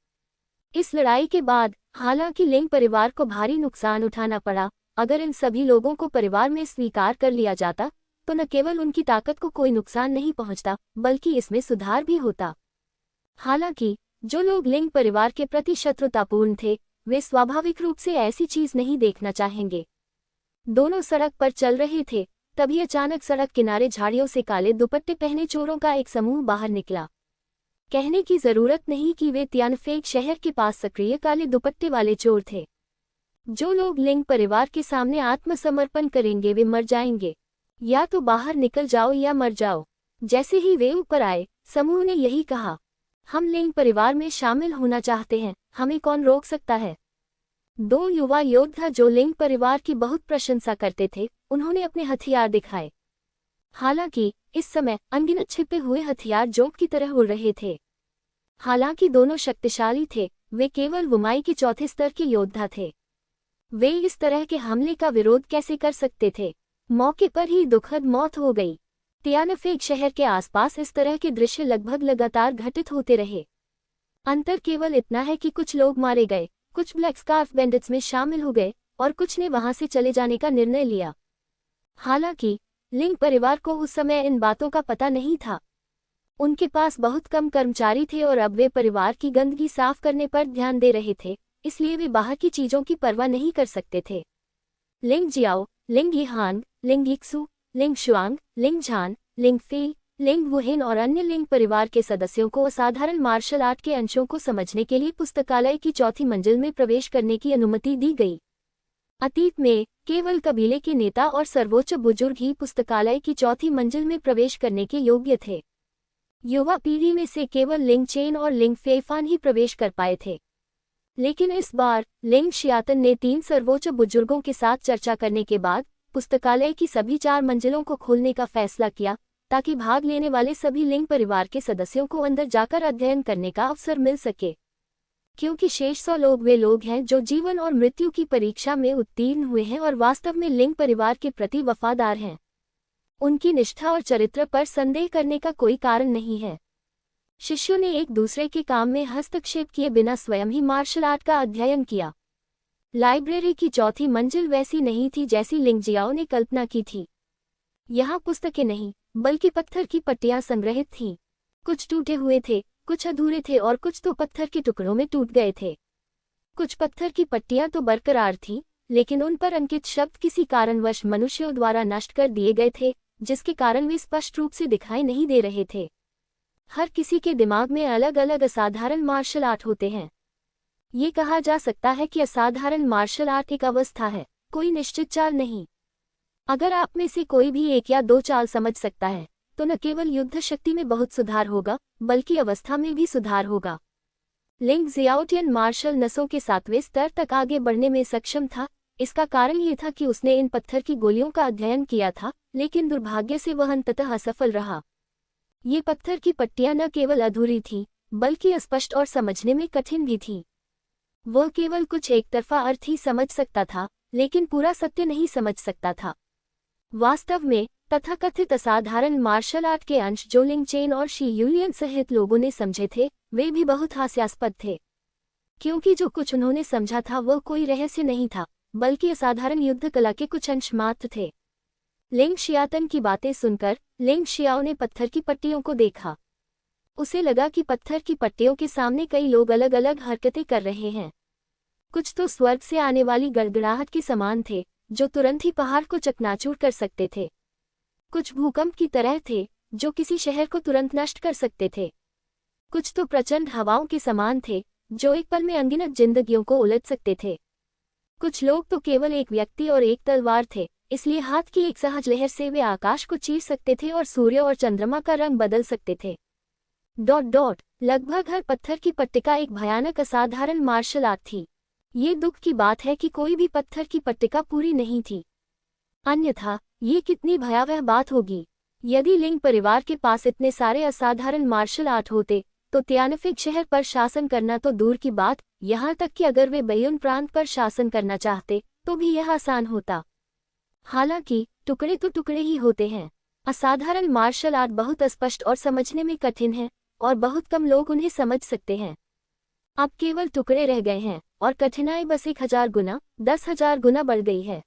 इस लड़ाई के बाद हालांकि लिंग परिवार को भारी नुकसान उठाना पड़ा, अगर इन सभी लोगों को परिवार में स्वीकार कर लिया जाता तो न केवल उनकी ताकत को कोई नुकसान नहीं पहुंचता बल्कि इसमें सुधार भी होता। हालांकि जो लोग लिंग परिवार के प्रति शत्रुतापूर्ण थे वे स्वाभाविक रूप से ऐसी चीज नहीं देखना चाहेंगे। दोनों सड़क पर चल रहे थे, तभी अचानक सड़क किनारे झाड़ियों से काले दुपट्टे पहने चोरों का एक समूह बाहर निकला। कहने की जरूरत नहीं कि वे तियानफेग शहर के पास सक्रिय काले दुपट्टे वाले चोर थे। जो लोग लिंग परिवार के सामने आत्मसमर्पण करेंगे वे मर जाएंगे। या तो बाहर निकल जाओ या मर जाओ। जैसे ही वे ऊपर आए, समूह ने यही कहा, हम लिंग परिवार में शामिल होना चाहते हैं, हमें कौन रोक सकता है। 2 युवा योद्धा जो लिंग परिवार की बहुत प्रशंसा करते थे, उन्होंने अपने हथियार दिखाए। हालांकि इस समय अनगिनत छिपे हुए हथियार जोंक की तरह उड़ रहे थे। हालांकि दोनों शक्तिशाली थे, वे केवल वुमाई के 4थे स्तर के योद्धा थे। वे इस तरह के हमले का विरोध कैसे कर सकते थे? मौके पर ही दुखद मौत हो गई। तियानफेक शहर के आसपास इस तरह के दृश्य लगभग लगातार घटित होते रहे। अंतर केवल इतना है कि कुछ लोग मारे गए, कुछ ब्लैक स्कार्फ बैंडिट्स में शामिल हो गए और कुछ ने वहां से चले जाने का निर्णय लिया। हालांकि लिंग परिवार को उस समय इन बातों का पता नहीं था। उनके पास बहुत कम कर्मचारी थे और अब वे परिवार की गंदगी साफ करने पर ध्यान दे रहे थे, इसलिए वे बाहर की चीजों की परवाह नहीं कर सकते थे। लिंग जियाओ, लिंग यिहांग, लिंग यिक्सु, लिंग शुआंग, लिंग झान, लिंग फी, लिंग वुहेन और अन्य लिंग परिवार के सदस्यों को असाधारण मार्शल आर्ट के अंशों को समझने के लिए पुस्तकालय की चौथी मंजिल में प्रवेश करने की अनुमति दी गई। अतीत में केवल कबीले के नेता और सर्वोच्च बुजुर्ग ही पुस्तकालय की चौथी मंजिल में प्रवेश करने के योग्य थे। युवा पीढ़ी में से केवल लिंग चेन और लिंग फेफान ही प्रवेश कर पाए थे। लेकिन इस बार लिंग शियातन ने 3 सर्वोच्च बुजुर्गों के साथ चर्चा करने के बाद पुस्तकालय की सभी 4 मंजिलों को खोलने का फैसला किया, ताकि भाग लेने वाले सभी लिंग परिवार के सदस्यों को अंदर जाकर अध्ययन करने का अवसर मिल सके। क्योंकि शेष 100 लोग वे लोग हैं जो जीवन और मृत्यु की परीक्षा में उत्तीर्ण हुए हैं और वास्तव में लिंग परिवार के प्रति वफादार हैं। उनकी निष्ठा और चरित्र पर संदेह करने का कोई कारण नहीं है। शिष्यों ने एक दूसरे के काम में हस्तक्षेप किए बिना स्वयं ही मार्शल आर्ट का अध्ययन किया। लाइब्रेरी की चौथी मंजिल वैसी नहीं थी जैसी लिंग जियाओ ने कल्पना की थी। यहाँ पुस्तकें नहीं बल्कि पत्थर की पट्टियां संग्रहित थीं। कुछ टूटे हुए थे, कुछ अधूरे थे और कुछ तो पत्थर के टुकड़ों में टूट गए थे। कुछ पत्थर की पट्टियां तो बरकरार थीं, लेकिन उन पर अंकित शब्द किसी कारणवश मनुष्यों द्वारा नष्ट कर दिए गए थे, जिसके कारण वे स्पष्ट रूप से दिखाई नहीं दे रहे थे। हर किसी के दिमाग में अलग अलग असाधारण मार्शल आर्ट होते हैं। ये कहा जा सकता है कि असाधारण मार्शल आर्ट एक अवस्था है, कोई निश्चित चाल नहीं। अगर आप में से कोई भी 1 या 2 चाल समझ सकता है, तो न केवल युद्ध शक्ति में बहुत सुधार होगा, बल्कि अवस्था में भी सुधार होगा। लिंग जियाओटियन मार्शल नसों के 7वें स्तर तक आगे बढ़ने में सक्षम था। इसका कारण ये था कि उसने इन पत्थर की गोलियों का अध्ययन किया था, लेकिन दुर्भाग्य से वह अंततः असफल रहा। ये पत्थर की पट्टियां न केवल अधूरी थीं, बल्कि अस्पष्ट और समझने में कठिन भी थीं। वह केवल कुछ एकतरफा अर्थ ही समझ सकता था, लेकिन पूरा सत्य नहीं समझ सकता था। वास्तव में तथाकथित असाधारण मार्शल आर्ट के अंश जो लिंग चेन और शी यूलियन सहित लोगों ने समझे थे, वे भी बहुत हास्यास्पद थे। क्योंकि जो कुछ उन्होंने समझा था वह कोई रहस्य नहीं था, बल्कि असाधारण युद्ध कला के कुछ अंश मात्र थे। लिंग शियातन की बातें सुनकर लिंग शियाओ ने पत्थर की पट्टियों को देखा। उसे लगा कि पत्थर की पट्टियों के सामने कई लोग अलग अलग हरकतें कर रहे हैं। कुछ तो स्वर्ग से आने वाली गड़गड़ाहट के समान थे, जो तुरंत ही पहाड़ को चकनाचूर कर सकते थे। कुछ भूकंप की तरह थे, जो किसी शहर को तुरंत नष्ट कर सकते थे। कुछ तो प्रचंड हवाओं के समान थे, जो एक पल में अनगिनत जिंदगियों को उलट सकते थे। कुछ लोग तो केवल एक व्यक्ति और एक तलवार थे, इसलिए हाथ की एक सहज लहर से वे आकाश को चीर सकते थे और सूर्य और चंद्रमा का रंग बदल सकते थे। ... लगभग हर पत्थर की पट्टिका एक भयानक असाधारण मार्शल आर्ट थी। ये दुख की बात है कि कोई भी पत्थर की पट्टिका पूरी नहीं थी। अन्यथा ये कितनी भयावह बात होगी। यदि लिंग परिवार के पास इतने सारे असाधारण मार्शल आर्ट होते, तो तियानफिक शहर पर शासन करना तो दूर की बात, यहाँ तक कि अगर वे बयून प्रांत पर शासन करना चाहते, तो भी यह आसान होता। हालांकि टुकड़े तो टुकड़े ही होते हैं। असाधारण मार्शल आर्ट बहुत अस्पष्ट और समझने में कठिन है, और बहुत कम लोग उन्हें समझ सकते हैं। अब केवल टुकड़े रह गए हैं, और कठिनाई बस 1000 गुना, 10,000 गुना बढ़ गई है।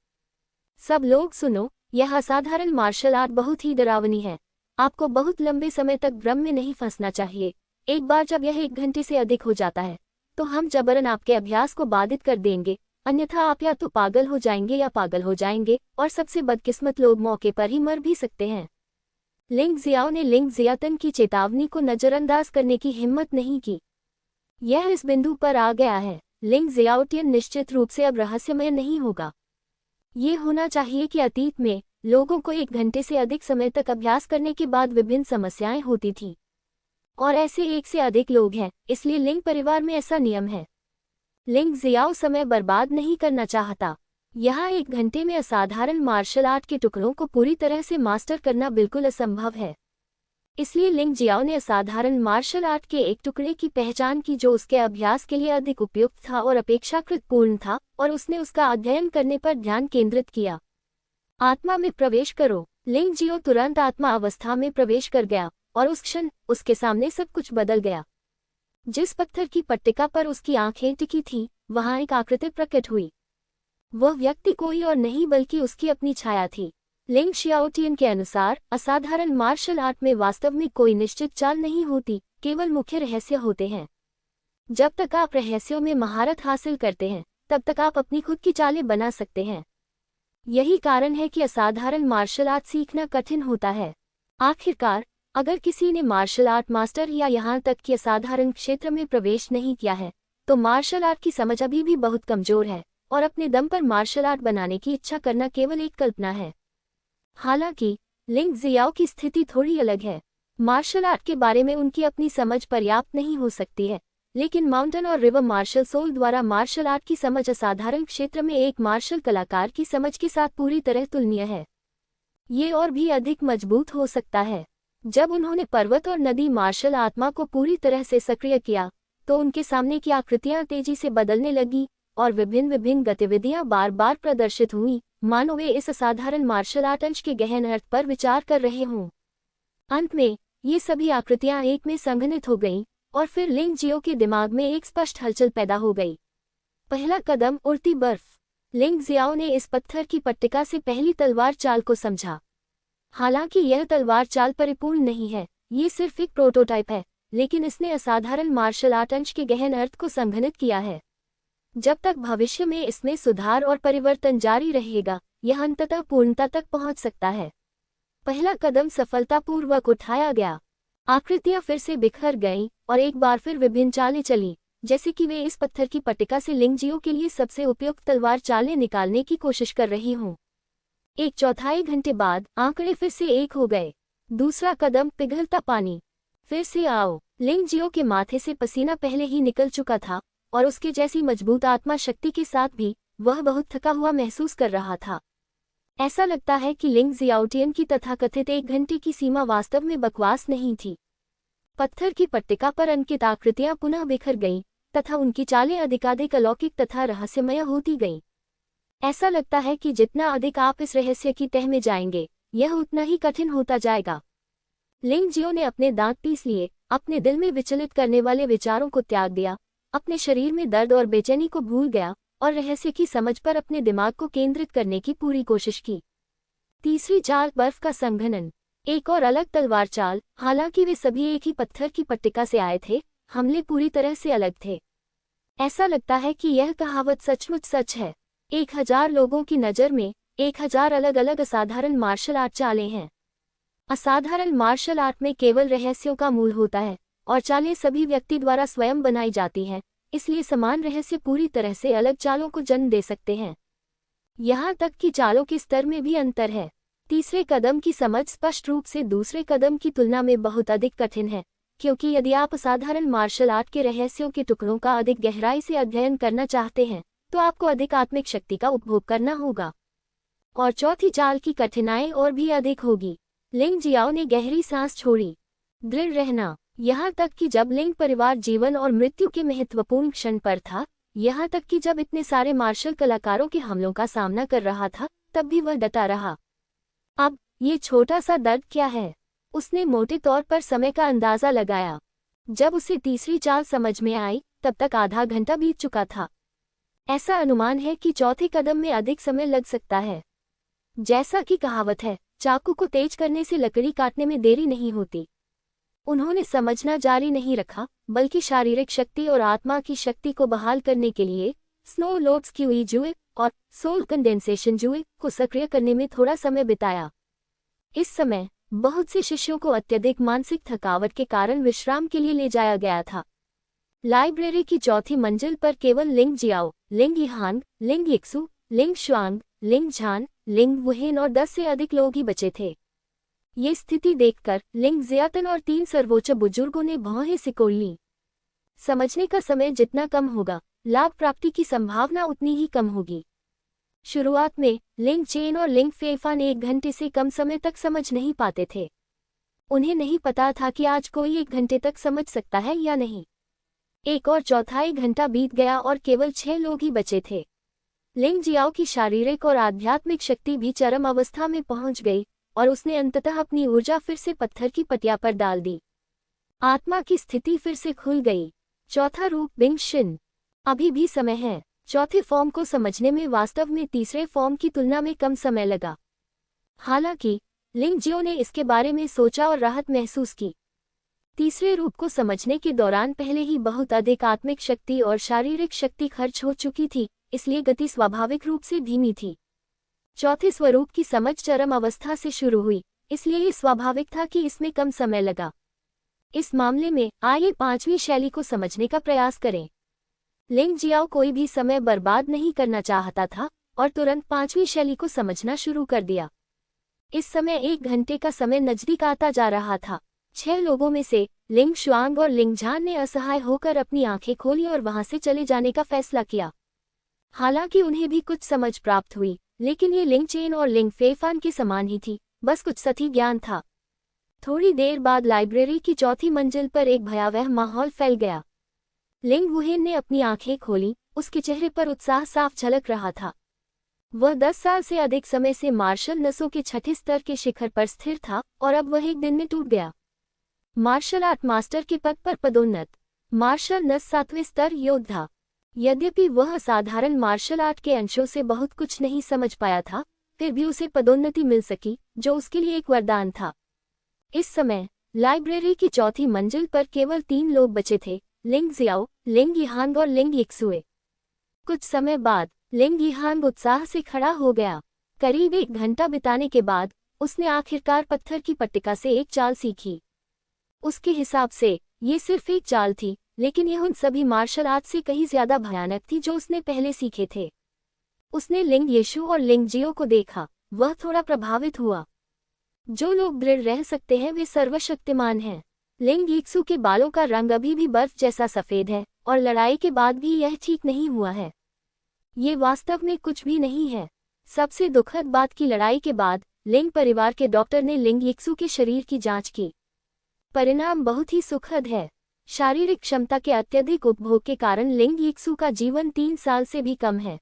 सब लोग सुनो, यह असाधारण मार्शल आर्ट बहुत ही डरावनी है। आपको बहुत लंबे समय तक भ्रम में नहीं फंसना चाहिए। एक बार जब यह 1 घंटे से अधिक हो जाता है, तो हम जबरन आपके अभ्यास को बाधित कर देंगे, अन्यथा आप या तो पागल हो जाएंगे या पागल हो जाएंगे, और सबसे बदकिस्मत लोग मौके पर ही मर भी सकते हैं। लिंग जियाओ ने लिंग जियातन की चेतावनी को नजरअंदाज करने की हिम्मत नहीं की। यह इस बिंदु पर आ गया है, लिंग जियाओटियन निश्चित रूप से अब रहस्यमय नहीं होगा। ये होना चाहिए कि अतीत में लोगों को 1 घंटे से अधिक समय तक अभ्यास करने के बाद विभिन्न समस्याएं होती थीं, और ऐसे 1 से अधिक लोग हैं, इसलिए लिंग परिवार में ऐसा नियम है। लिंग जियाओ समय बर्बाद नहीं करना चाहता। यहाँ 1 घंटे में असाधारण मार्शल आर्ट के टुकड़ों को पूरी तरह से मास्टर करना बिल्कुल असंभव है। इसलिए लिंग जियाओ ने असाधारण मार्शल आर्ट के एक टुकड़े की पहचान की जो उसके अभ्यास के लिए अधिक उपयुक्त था और अपेक्षाकृत पूर्ण था, और उसने उसका अध्ययन करने पर ध्यान केंद्रित किया। आत्मा में प्रवेश करो। लिंग जियो तुरंत आत्मा अवस्था में प्रवेश कर गया और उस क्षण उसके सामने सब कुछ बदल गया। जिस पत्थर की पट्टिका पर उसकी आंखें टिकी थीं, वहां एक आकृति प्रकट हुई। वह व्यक्ति कोई और नहीं बल्कि उसकी अपनी छाया थी। लिंग शियाओटियन के अनुसार असाधारण मार्शल आर्ट में वास्तव में कोई निश्चित चाल नहीं होती, केवल मुख्य रहस्य होते हैं। जब तक आप रहस्यों में महारत हासिल करते हैं, तब तक आप अपनी खुद की चालें बना सकते हैं। यही कारण है कि असाधारण मार्शल आर्ट सीखना कठिन होता है। आखिरकार, अगर किसी ने मार्शल आर्ट मास्टर या यहाँ तक कि असाधारण क्षेत्र में प्रवेश नहीं किया है, तो मार्शल आर्ट की समझ अभी भी बहुत कमजोर है और अपने दम पर मार्शल आर्ट बनाने की इच्छा करना केवल एक कल्पना है। हालांकि लिंग जियाओ की स्थिति थोड़ी अलग है। मार्शल आर्ट के बारे में उनकी अपनी समझ पर्याप्त नहीं हो सकती है, लेकिन माउंटेन और रिवर मार्शल सोल द्वारा मार्शल आर्ट की समझ असाधारण क्षेत्र में एक मार्शल कलाकार की समझ के साथ पूरी तरह तुलनीय है। ये और भी अधिक मजबूत हो सकता है। जब उन्होंने पर्वत और नदी मार्शल आत्मा को पूरी तरह से सक्रिय किया, तो उनके सामने की आकृतियां तेजी से बदलने लगी और विभिन्न गतिविधियां बार बार प्रदर्शित हुईं, मानो वे इस असाधारण मार्शल आर्ट अंश के गहन अर्थ पर विचार कर रहे हों। अंत में ये सभी आकृतियां एक में संघनित हो गईं और फिर लिंग जियो के दिमाग में एक स्पष्ट हलचल पैदा हो गई। पहला कदम, उड़ती बर्फ। लिंग जियाओ ने इस पत्थर की पट्टिका से पहली तलवार चाल को समझा। हालांकि यह तलवार चाल परिपूर्ण नहीं है, ये सिर्फ एक प्रोटोटाइप है, लेकिन इसने असाधारण मार्शल आर्ट अंश के गहन अर्थ को संघनित किया है। जब तक भविष्य में इसमें सुधार और परिवर्तन जारी रहेगा, यह अंततः पूर्णता तक पहुंच सकता है। पहला कदम सफलतापूर्वक उठाया गया। आकृतियां फिर से बिखर गईं और एक बार फिर विभिन्न चालें चलीं, जैसे कि वे इस पत्थर की पट्टिका से लिंग जियो के लिए सबसे उपयुक्त तलवार चालें निकालने की कोशिश कर रही हों। 1/4 घंटे बाद आंकड़े फिर से एक हो गए। दूसरा कदम, पिघलता पानी। फिर से आओ। लिंग जियो के माथे से पसीना पहले ही निकल चुका था और उसके जैसी मजबूत आत्मा शक्ति के साथ भी वह बहुत थका हुआ महसूस कर रहा था। ऐसा लगता है कि लिंग जियाओटियन की तथाकथित 1 घंटे की सीमा वास्तव में बकवास नहीं थी। पत्थर की पट्टिका पर अंकित आकृतियां पुनः बिखर गईं तथा उनकी चालें अधिकाधिक अलौकिक तथा रहस्यमय होती गईं। ऐसा लगता है कि जितना अधिक आप इस रहस्य की तह में जाएंगे, यह उतना ही कठिन होता जाएगा। लिंग जियो ने अपने दांत पीस लिए, अपने दिल में विचलित करने वाले विचारों को त्याग दिया, अपने शरीर में दर्द और बेचैनी को भूल गया और रहस्य की समझ पर अपने दिमाग को केंद्रित करने की पूरी कोशिश की। तीसरी चाल, बर्फ का संघनन। एक और अलग तलवार चाल। हालांकि वे सभी एक ही पत्थर की पट्टिका से आए थे, हमले पूरी तरह से अलग थे। ऐसा लगता है कि यह कहावत सचमुच सच है। 1000 लोगों की नज़र में 1000 अलग अलग असाधारण मार्शल आर्ट चालें हैं। असाधारण मार्शल आर्ट में केवल रहस्यों का मूल होता है और चालें सभी व्यक्ति द्वारा स्वयं बनाई जाती हैं, इसलिए समान रहस्य पूरी तरह से अलग चालों को जन्म दे सकते हैं। यहाँ तक कि चालों के स्तर में भी अंतर है। तीसरे कदम की समझ स्पष्ट रूप से दूसरे कदम की तुलना में बहुत अधिक कठिन है, क्योंकि यदि आप असाधारण मार्शल आर्ट के रहस्यों के टुकड़ों का अधिक गहराई से अध्ययन करना चाहते हैं, तो आपको अधिक आत्मिक शक्ति का उपभोग करना होगा। और चौथी चाल की कठिनाई और भी अधिक होगी। लिंग जियाओ ने गहरी सांस छोड़ी। दृढ़ रहना। यहाँ तक कि जब लिंग परिवार जीवन और मृत्यु के महत्वपूर्ण क्षण पर था, यहाँ तक कि जब इतने सारे मार्शल कलाकारों के हमलों का सामना कर रहा था, तब भी वह डटा रहा। अब ये छोटा सा दर्द क्या है? उसने मोटे तौर पर समय का अंदाजा लगाया। जब उसे तीसरी चाल समझ में आई, तब तक आधा घंटा बीत चुका था। ऐसा अनुमान है कि चौथे कदम में अधिक समय लग सकता है। जैसा कि कहावत है, चाकू को तेज करने से लकड़ी काटने में देरी नहीं होती। उन्होंने समझना जारी नहीं रखा, बल्कि शारीरिक शक्ति और आत्मा की शक्ति को बहाल करने के लिए स्नो लोड्स क्यूई जुए और सोल कंडेंसेशन जुए को सक्रिय करने में थोड़ा समय बिताया। इस समय बहुत से शिष्यों को अत्यधिक मानसिक थकावट के कारण विश्राम के लिए ले जाया गया था। लाइब्रेरी की चौथी मंजिल पर केवल लिंग जियाओ, लिंग यहांग, लिंग यिक्सु, लिंग शुआंग, लिंग झान, लिंग वुहेन और 10 से अधिक लोग ही बचे थे। ये स्थिति देखकर लिंग जियातन और 3 सर्वोच्च बुजुर्गों ने भौहें सिकोड़ लीं। समझने का समय जितना कम होगा, लाभ प्राप्ति की संभावना उतनी ही कम होगी। शुरुआत में लिंग चेन और लिंग फेफान 1 घंटे से कम समय तक समझ नहीं पाते थे। उन्हें नहीं पता था कि आज कोई 1 घंटे तक समझ सकता है या नहीं। 1 और चौथाई घंटा बीत गया और केवल 6 लोग ही बचे थे। लिंग जियाओ की शारीरिक और आध्यात्मिक शक्ति भी चरम अवस्था में पहुंच गई और उसने अंततः अपनी ऊर्जा फिर से पत्थर की पटिया पर डाल दी। आत्मा की स्थिति फिर से खुल गई। चौथा रूप बिंग शिन। अभी भी समय है। चौथे फॉर्म को समझने में वास्तव में तीसरे फॉर्म की तुलना में कम समय लगा। हालांकि लिंग जियो ने इसके बारे में सोचा और राहत महसूस की। तीसरे रूप को समझने के दौरान पहले ही बहुत अधिक आत्मिक शक्ति और शारीरिक शक्ति खर्च हो चुकी थी, इसलिए गति स्वाभाविक रूप से धीमी थी। चौथे स्वरूप की समझ चरम अवस्था से शुरू हुई, इसलिए ये स्वाभाविक था कि इसमें कम समय लगा। इस मामले में आइए पांचवी शैली को समझने का प्रयास करें। लिंग जियाओ कोई भी समय बर्बाद नहीं करना चाहता था और तुरंत पांचवी शैली को समझना शुरू कर दिया। इस समय 1 घंटे का समय नजदीक आता जा रहा था। 6 लोगों में से लिंग शुआंग और लिंग झान ने असहाय होकर अपनी आंखें खोली और वहां से चले जाने का फैसला किया। हालांकि उन्हें भी कुछ समझ प्राप्त हुई, लेकिन ये लिंग चेन और लिंग फेफान के समान ही थी, बस कुछ सही ज्ञान था। थोड़ी देर बाद लाइब्रेरी की चौथी मंजिल पर एक भयावह माहौल फैल गया। लिंग वुहेन ने अपनी आंखें खोली, उसके चेहरे पर उत्साह साफ झलक रहा था। वह 10 साल से अधिक समय से मार्शल नसों के छठे स्तर के शिखर पर स्थिर था और अब वह एक दिन में टूट गया। मार्शल आर्ट मास्टर के पद पर पदोन्नत। मार्शल नस 7वें स्तर योद्धा। यद्यपि वह असाधारण मार्शल आर्ट के अंशों से बहुत कुछ नहीं समझ पाया था, फिर भी उसे पदोन्नति मिल सकी, जो उसके लिए एक वरदान था। इस समय लाइब्रेरी की चौथी मंजिल पर केवल 3 लोग बचे थे, लिंग जियाओ, लिंग यिहांग और लिंग यिक्सुए। कुछ समय बाद लिंग यिहांग उत्साह से खड़ा हो गया। करीब 1 घंटा बिताने के बाद उसने आखिरकार पत्थर की पट्टिका से एक चाल सीखी। उसके हिसाब से ये सिर्फ एक चाल थी, लेकिन यह उन सभी मार्शल आर्ट से कहीं ज्यादा भयानक थी जो उसने पहले सीखे थे। उसने लिंग येशु और लिंग जियो को देखा। वह थोड़ा प्रभावित हुआ। जो लोग दृढ़ रह सकते हैं वे सर्वशक्तिमान हैं। लिंग यिक्सु के बालों का रंग अभी भी बर्फ जैसा सफेद है और लड़ाई के बाद भी यह ठीक नहीं हुआ है। ये वास्तव में कुछ भी नहीं है। सबसे दुखद बात की लड़ाई के बाद लिंग परिवार के डॉक्टर ने लिंग यिक्सु के शरीर की जांच की। परिणाम बहुत ही सुखद है। शारीरिक क्षमता के अत्यधिक उपभोग के कारण लिंग यिक्सु का जीवन 3 साल से भी कम है।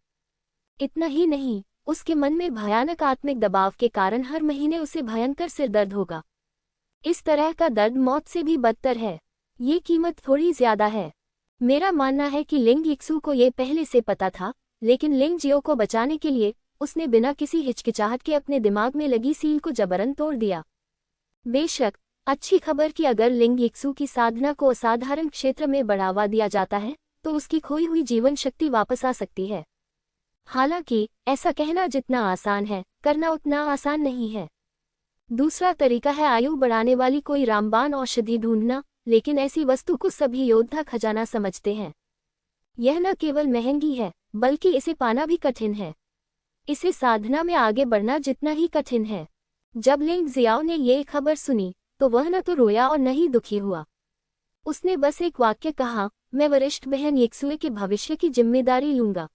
इतना ही नहीं, उसके मन में भयानक आत्मिक दबाव के कारण हर महीने उसे भयंकर सिर दर्द होगा। इस तरह का दर्द मौत से भी बदतर है। ये कीमत थोड़ी ज्यादा है। मेरा मानना है कि लिंग यिक्सु को ये पहले से पता था, लेकिन लिंग जियो को बचाने के लिए उसने बिना किसी हिचकिचाहट के अपने दिमाग में लगी सील को जबरन तोड़ दिया। बेशक अच्छी खबर कि अगर लिंग यिक्सु की साधना को असाधारण क्षेत्र में बढ़ावा दिया जाता है तो उसकी खोई हुई जीवन शक्ति वापस आ सकती है। हालांकि ऐसा कहना जितना आसान है, करना उतना आसान नहीं है। दूसरा तरीका है आयु बढ़ाने वाली कोई रामबाण औषधि ढूंढना, लेकिन ऐसी वस्तु को सभी योद्धा खजाना समझते हैं। यह न केवल महंगी है, बल्कि इसे पाना भी कठिन है। इसे साधना में आगे बढ़ना जितना ही कठिन है। जब लिंग जियाओ ने ये खबर सुनी तो वह न तो रोया और न ही दुखी हुआ। उसने बस एक वाक्य कहा, मैं वरिष्ठ बहन यिक्सुए के भविष्य की जिम्मेदारी लूंगा।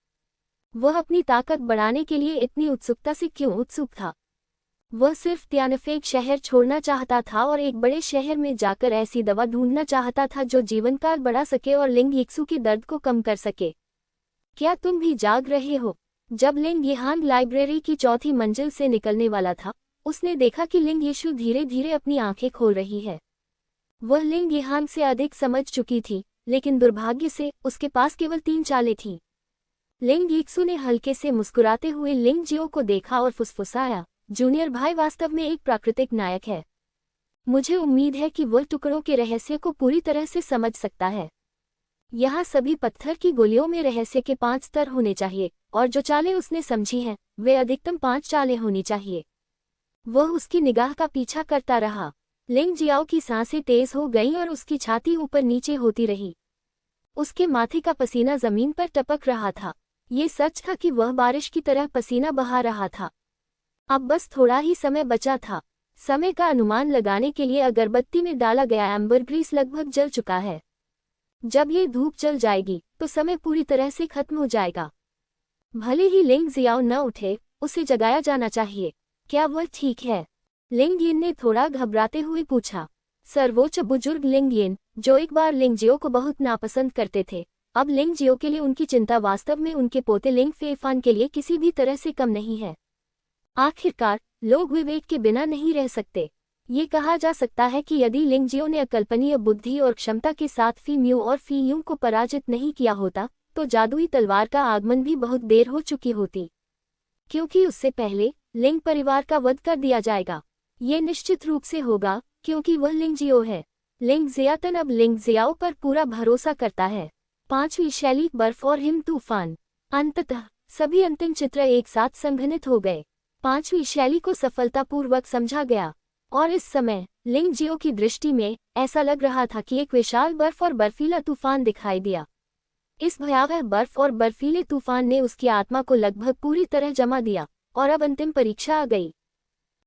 वह अपनी ताकत बढ़ाने के लिए इतनी उत्सुकता से क्यों उत्सुक था? वह सिर्फ त्यानफेक शहर छोड़ना चाहता था और एक बड़े शहर में जाकर ऐसी दवा ढूंढना चाहता था जो जीवनकाल बढ़ा सके और लिंग यिक्सु के दर्द को कम कर सके। क्या तुम भी जाग रहे हो? जब लिंग यिहांग लाइब्रेरी की चौथी मंजिल से निकलने वाला था, उसने देखा कि लिंग येशु धीरे धीरे अपनी आंखें खोल रही है। वह लिंग यिहांग से अधिक समझ चुकी थी, लेकिन दुर्भाग्य से उसके पास केवल 3 चालें थीं। लिंग यिक्सु ने हल्के से मुस्कुराते हुए लिंग जियो को देखा और फुसफुसाया, जूनियर भाई वास्तव में एक प्राकृतिक नायक है। मुझे उम्मीद है कि वह टुकड़ों के रहस्य को पूरी तरह से समझ सकता है। यहाँ सभी पत्थर की गोलियों में रहस्य के 5 स्तर होने चाहिए, और जो चालें उसने समझी हैं, वे अधिकतम 5 चालें होनी चाहिए। वह उसकी निगाह का पीछा करता रहा। लिंग जियाओ की सांसें तेज हो गईं और उसकी छाती ऊपर नीचे होती रही। उसके माथे का पसीना जमीन पर टपक रहा था। ये सच था कि वह बारिश की तरह पसीना बहा रहा था। अब बस थोड़ा ही समय बचा था। समय का अनुमान लगाने के लिए अगरबत्ती में डाला गया एम्बरग्रीस लगभग जल चुका है। जब ये धूप जल जाएगी तो समय पूरी तरह से खत्म हो जाएगा। भले ही लिंग जियाओ न उठे, उसे जगाया जाना चाहिए। क्या वह ठीक है? लिंग यिन ने थोड़ा घबराते हुए पूछा। सर्वोच्च बुजुर्ग लिंग यिन, जो एक बार लिंग जियो को बहुत नापसंद करते थे, अब लिंग जियो के लिए उनकी चिंता वास्तव में उनके पोते लिंग फेफान के लिए किसी भी तरह से कम नहीं है। आखिरकार लोग विवेक के बिना नहीं रह सकते। ये कहा जा सकता है कि यदि लिंगजियो ने अकल्पनीय बुद्धि और क्षमता के साथ फी म्यू और फी यूं को पराजित नहीं किया होता तो जादुई तलवार का आगमन भी बहुत देर हो चुकी होती, क्योंकि उससे पहले लिंग परिवार का वध कर दिया जाएगा। ये निश्चित रूप से होगा क्योंकि वह लिंगजियो है। लिंग जियातन अब लिंग जियाओ पर पूरा भरोसा करता है। 5वीं शैली बर्फ और हिम तूफान। अंततः सभी अंतिम चित्र एक साथ संघनित हो गए। 5वीं शैली को सफलतापूर्वक समझा गया और इस समय लिंगजियो की दृष्टि में ऐसा लग रहा था कि एक विशाल बर्फ और बर्फीला तूफान दिखाई दिया। इस भयावह बर्फ और बर्फीले तूफान ने उसकी आत्मा को लगभग पूरी तरह जमा दिया और अब अंतिम परीक्षा आ गई।